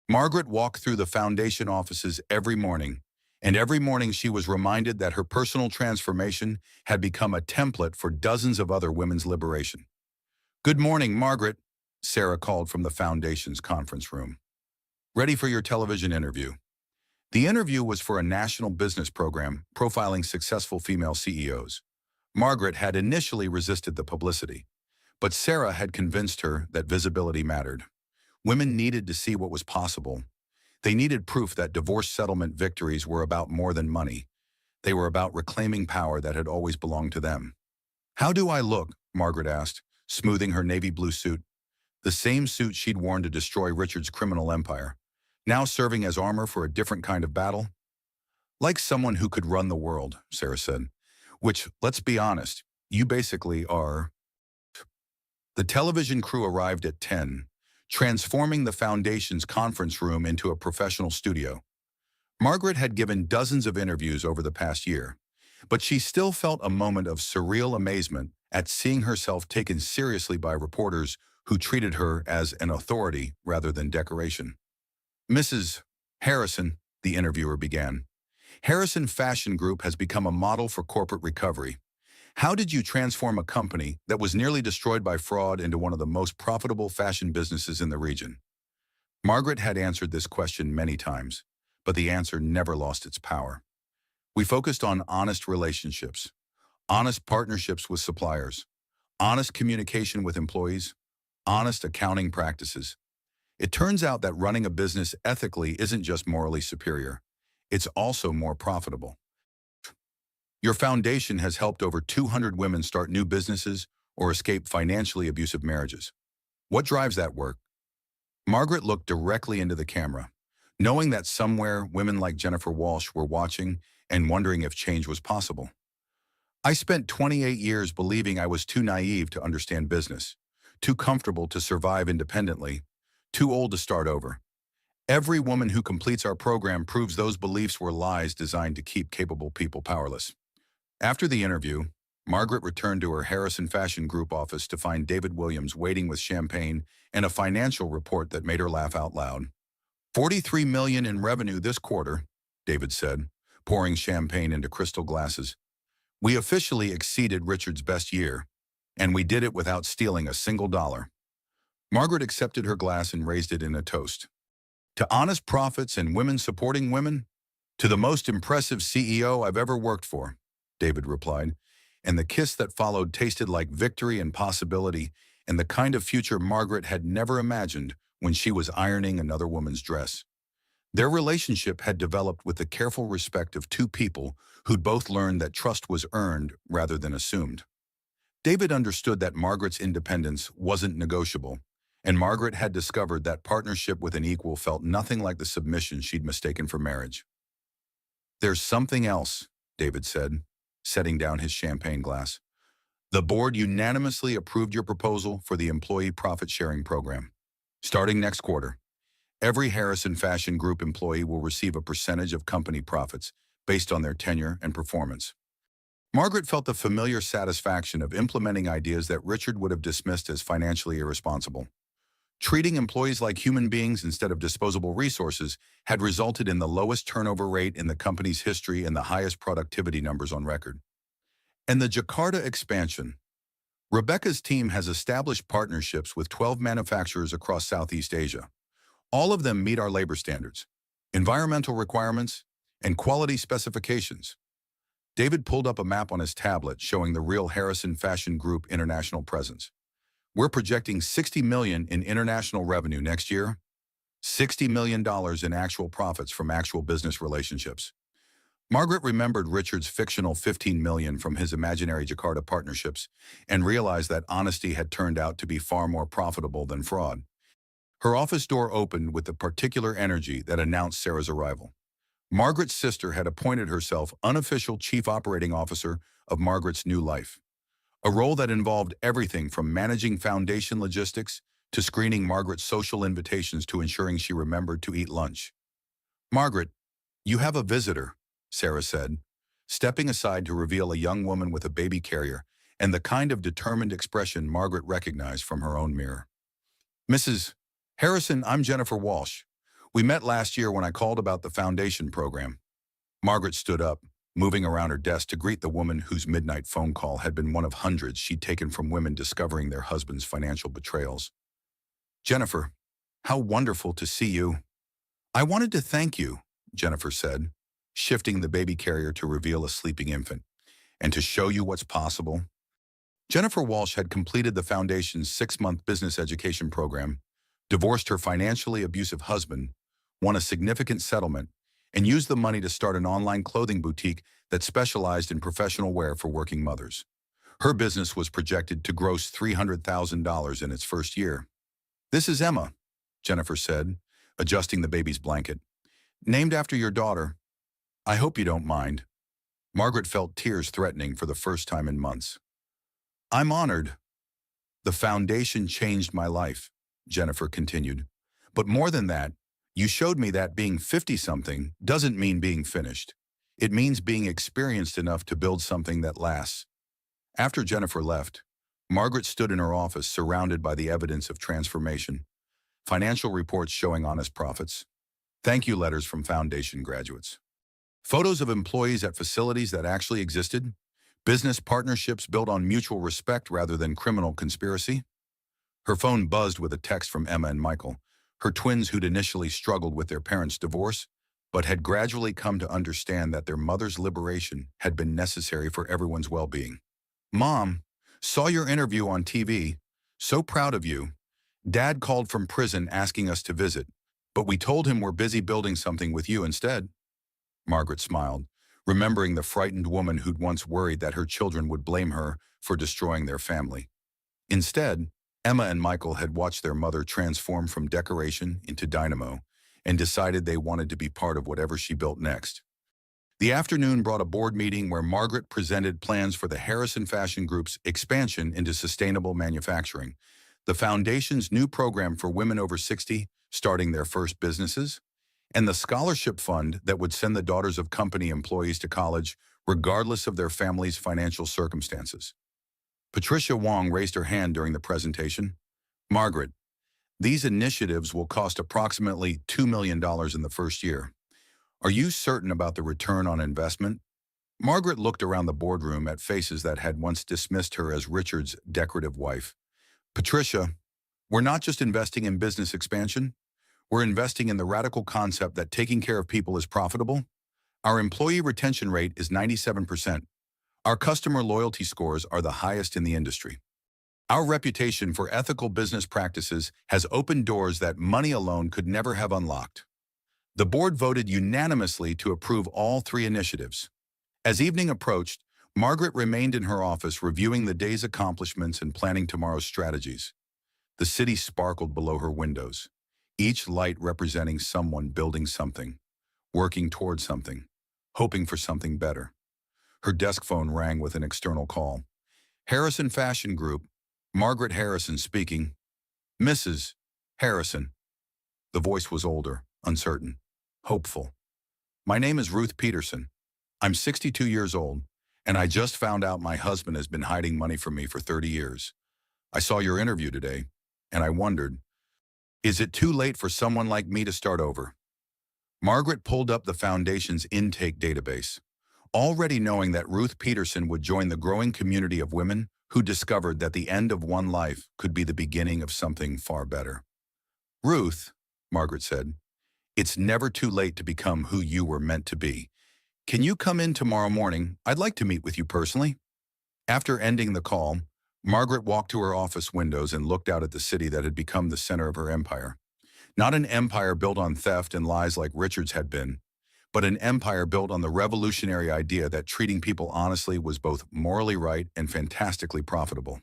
Margaret walked through the foundation offices every morning, and every morning she was reminded that her personal transformation had become a template for dozens of other women's liberation. "Good morning, Margaret," Sarah called from the Foundation's conference room. "Ready for your television interview." The interview was for a national business program profiling successful female CEOs. Margaret had initially resisted the publicity, but Sarah had convinced her that visibility mattered. Women needed to see what was possible. They needed proof that divorce settlement victories were about more than money. They were about reclaiming power that had always belonged to them. "How do I look?" Margaret asked, smoothing her navy blue suit, the same suit she'd worn to destroy Richard's criminal empire, now serving as armor for a different kind of battle. "Like someone who could run the world," Sarah said. "Which, let's be honest, you basically are." The television crew arrived at 10, transforming the Foundation's conference room into a professional studio. Margaret had given dozens of interviews over the past year, but she still felt a moment of surreal amazement at seeing herself taken seriously by reporters who treated her as an authority rather than decoration. "Mrs. Harrison," the interviewer began, "Harrison Fashion Group has become a model for corporate recovery. How did you transform a company that was nearly destroyed by fraud into one of the most profitable fashion businesses in the region?" Margaret had answered this question many times, but the answer never lost its power. "We focused on honest relationships, honest partnerships with suppliers, honest communication with employees, honest accounting practices. It turns out that running a business ethically isn't just morally superior, it's also more profitable. Your foundation has helped over 200 women start new businesses or escape financially abusive marriages. What drives that work?" Margaret looked directly into the camera, knowing that somewhere women like Jennifer Walsh were watching and wondering if change was possible. "I spent 28 years believing I was too naive to understand business, too comfortable to survive independently, too old to start over. Every woman who completes our program proves those beliefs were lies designed to keep capable people powerless." After the interview, Margaret returned to her Harrison Fashion Group office to find David Williams waiting with champagne and a financial report that made her laugh out loud. "43 million in revenue this quarter," David said, pouring champagne into crystal glasses. "We officially exceeded Richard's best year, and we did it without stealing a single dollar." Margaret accepted her glass and raised it in a toast. "To honest profits and women supporting women? To the most impressive CEO I've ever worked for," David replied, and the kiss that followed tasted like victory and possibility and the kind of future Margaret had never imagined when she was ironing another woman's dress. Their relationship had developed with the careful respect of two people who'd both learned that trust was earned rather than assumed. David understood that Margaret's independence wasn't negotiable, and Margaret had discovered that partnership with an equal felt nothing like the submission she'd mistaken for marriage. "There's something else," David said, setting down his champagne glass. "The board unanimously approved your proposal for the employee profit-sharing program. Starting next quarter, every Harrison Fashion Group employee will receive a percentage of company profits based on their tenure and performance." Margaret felt the familiar satisfaction of implementing ideas that Richard would have dismissed as financially irresponsible. Treating employees like human beings instead of disposable resources had resulted in the lowest turnover rate in the company's history and the highest productivity numbers on record. And the Jakarta expansion. Rebecca's team has established partnerships with 12 manufacturers across Southeast Asia. All of them meet our labor standards, environmental requirements, and quality specifications. David pulled up a map on his tablet showing the real Harrison Fashion Group international presence. "We're projecting $60 million in international revenue next year, $60 million in actual profits from actual business relationships." Margaret remembered Richard's fictional $15 million from his imaginary Jakarta partnerships and realized that honesty had turned out to be far more profitable than fraud. Her office door opened with the particular energy that announced Sarah's arrival. Margaret's sister had appointed herself unofficial chief operating officer of Margaret's new life, a role that involved everything from managing foundation logistics to screening Margaret's social invitations to ensuring she remembered to eat lunch. "Margaret, you have a visitor," Sarah said, stepping aside to reveal a young woman with a baby carrier and the kind of determined expression Margaret recognized from her own mirror. "Mrs. Harrison, I'm Jennifer Walsh. We met last year when I called about the foundation program." Margaret stood up, moving around her desk to greet the woman whose midnight phone call had been one of hundreds she'd taken from women discovering their husbands' financial betrayals. "Jennifer, how wonderful to see you." "I wanted to thank you," Jennifer said, shifting the baby carrier to reveal a sleeping infant, "and to show you what's possible." Jennifer Walsh had completed the Foundation's 6-month business education program, divorced her financially abusive husband, won a significant settlement, and used the money to start an online clothing boutique that specialized in professional wear for working mothers. Her business was projected to gross $300,000 in its first year. "This is Emma," Jennifer said, adjusting the baby's blanket. "Named after your daughter. I hope you don't mind." Margaret felt tears threatening for the first time in months. "I'm honored. The foundation changed my life," Jennifer continued. "But more than that, you showed me that being 50-something doesn't mean being finished. It means being experienced enough to build something that lasts." After Jennifer left, Margaret stood in her office surrounded by the evidence of transformation. Financial reports showing honest profits. Thank you letters from foundation graduates. Photos of employees at facilities that actually existed. Business partnerships built on mutual respect rather than criminal conspiracy. Her phone buzzed with a text from Emma and Michael, her twins who'd initially struggled with their parents' divorce, but had gradually come to understand that their mother's liberation had been necessary for everyone's well-being. "Mom, saw your interview on TV. So proud of you. Dad called from prison asking us to visit, but we told him we're busy building something with you instead." Margaret smiled, remembering the frightened woman who'd once worried that her children would blame her for destroying their family. Instead, Emma and Michael had watched their mother transform from decoration into dynamo and decided they wanted to be part of whatever she built next. The afternoon brought a board meeting where Margaret presented plans for the Harrison Fashion Group's expansion into sustainable manufacturing, the foundation's new program for women over 60 starting their first businesses, and the scholarship fund that would send the daughters of company employees to college regardless of their family's financial circumstances. Patricia Wong raised her hand during the presentation. "Margaret, these initiatives will cost approximately $2 million in the first year. Are you certain about the return on investment?" Margaret looked around the boardroom at faces that had once dismissed her as Richard's decorative wife. "Patricia, we're not just investing in business expansion. We're investing in the radical concept that taking care of people is profitable. Our employee retention rate is 97%. Our customer loyalty scores are the highest in the industry. Our reputation for ethical business practices has opened doors that money alone could never have unlocked." The board voted unanimously to approve all three initiatives. As evening approached, Margaret remained in her office reviewing the day's accomplishments and planning tomorrow's strategies. The city sparkled below her windows, each light representing someone building something, working towards something, hoping for something better. Her desk phone rang with an external call. "Harrison Fashion Group, Margaret Harrison speaking." "Mrs. Harrison." The voice was older, uncertain, hopeful. "My name is Ruth Peterson. I'm 62 years old, and I just found out my husband has been hiding money from me for 30 years. I saw your interview today, and I wondered, is it too late for someone like me to start over?" Margaret pulled up the foundation's intake database, already knowing that Ruth Peterson would join the growing community of women who discovered that the end of one life could be the beginning of something far better. "Ruth," Margaret said, "it's never too late to become who you were meant to be. Can you come in tomorrow morning? I'd like to meet with you personally." After ending the call, Margaret walked to her office windows and looked out at the city that had become the center of her empire. Not an empire built on theft and lies like Richard's had been, but an empire built on the revolutionary idea that treating people honestly was both morally right and fantastically profitable.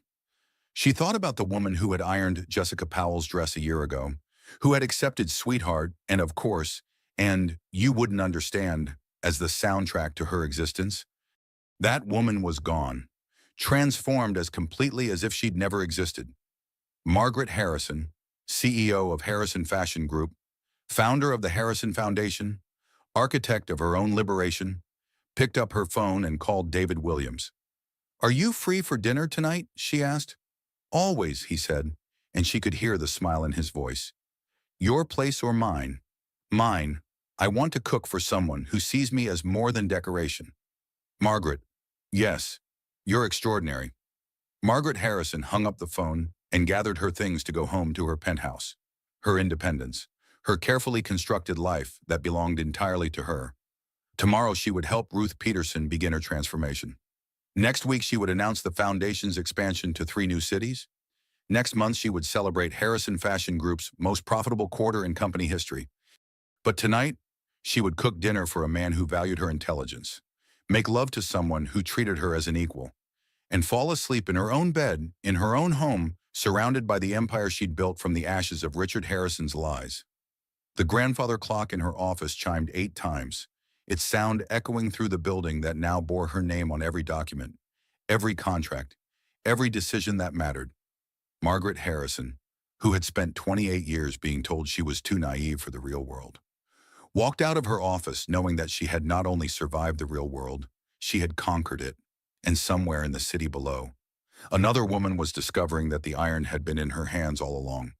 She thought about the woman who had ironed Jessica Powell's dress a year ago, who had accepted Sweetheart and, of course, and You Wouldn't Understand as the soundtrack to her existence. That woman was gone, transformed as completely as if she'd never existed. Margaret Harrison, CEO of Harrison Fashion Group, founder of the Harrison Foundation, architect of her own liberation, picked up her phone and called David Williams. "Are you free for dinner tonight?" she asked. "Always," he said, and she could hear the smile in his voice. "Your place or mine?" "Mine. I want to cook for someone who sees me as more than decoration." "Margaret." "Yes, you're extraordinary." Margaret Harrison hung up the phone and gathered her things to go home to her penthouse, her independence, her carefully constructed life that belonged entirely to her. Tomorrow she would help Ruth Peterson begin her transformation. Next week she would announce the foundation's expansion to 3 new cities. Next month, she would celebrate Harrison Fashion Group's most profitable quarter in company history. But tonight, she would cook dinner for a man who valued her intelligence, make love to someone who treated her as an equal, and fall asleep in her own bed, in her own home, surrounded by the empire she'd built from the ashes of Richard Harrison's lies. The grandfather clock in her office chimed 8 times, its sound echoing through the building that now bore her name on every document, every contract, every decision that mattered. Margaret Harrison, who had spent 28 years being told she was too naive for the real world, walked out of her office knowing that she had not only survived the real world, she had conquered it. And somewhere in the city below, another woman was discovering that the iron had been in her hands all along.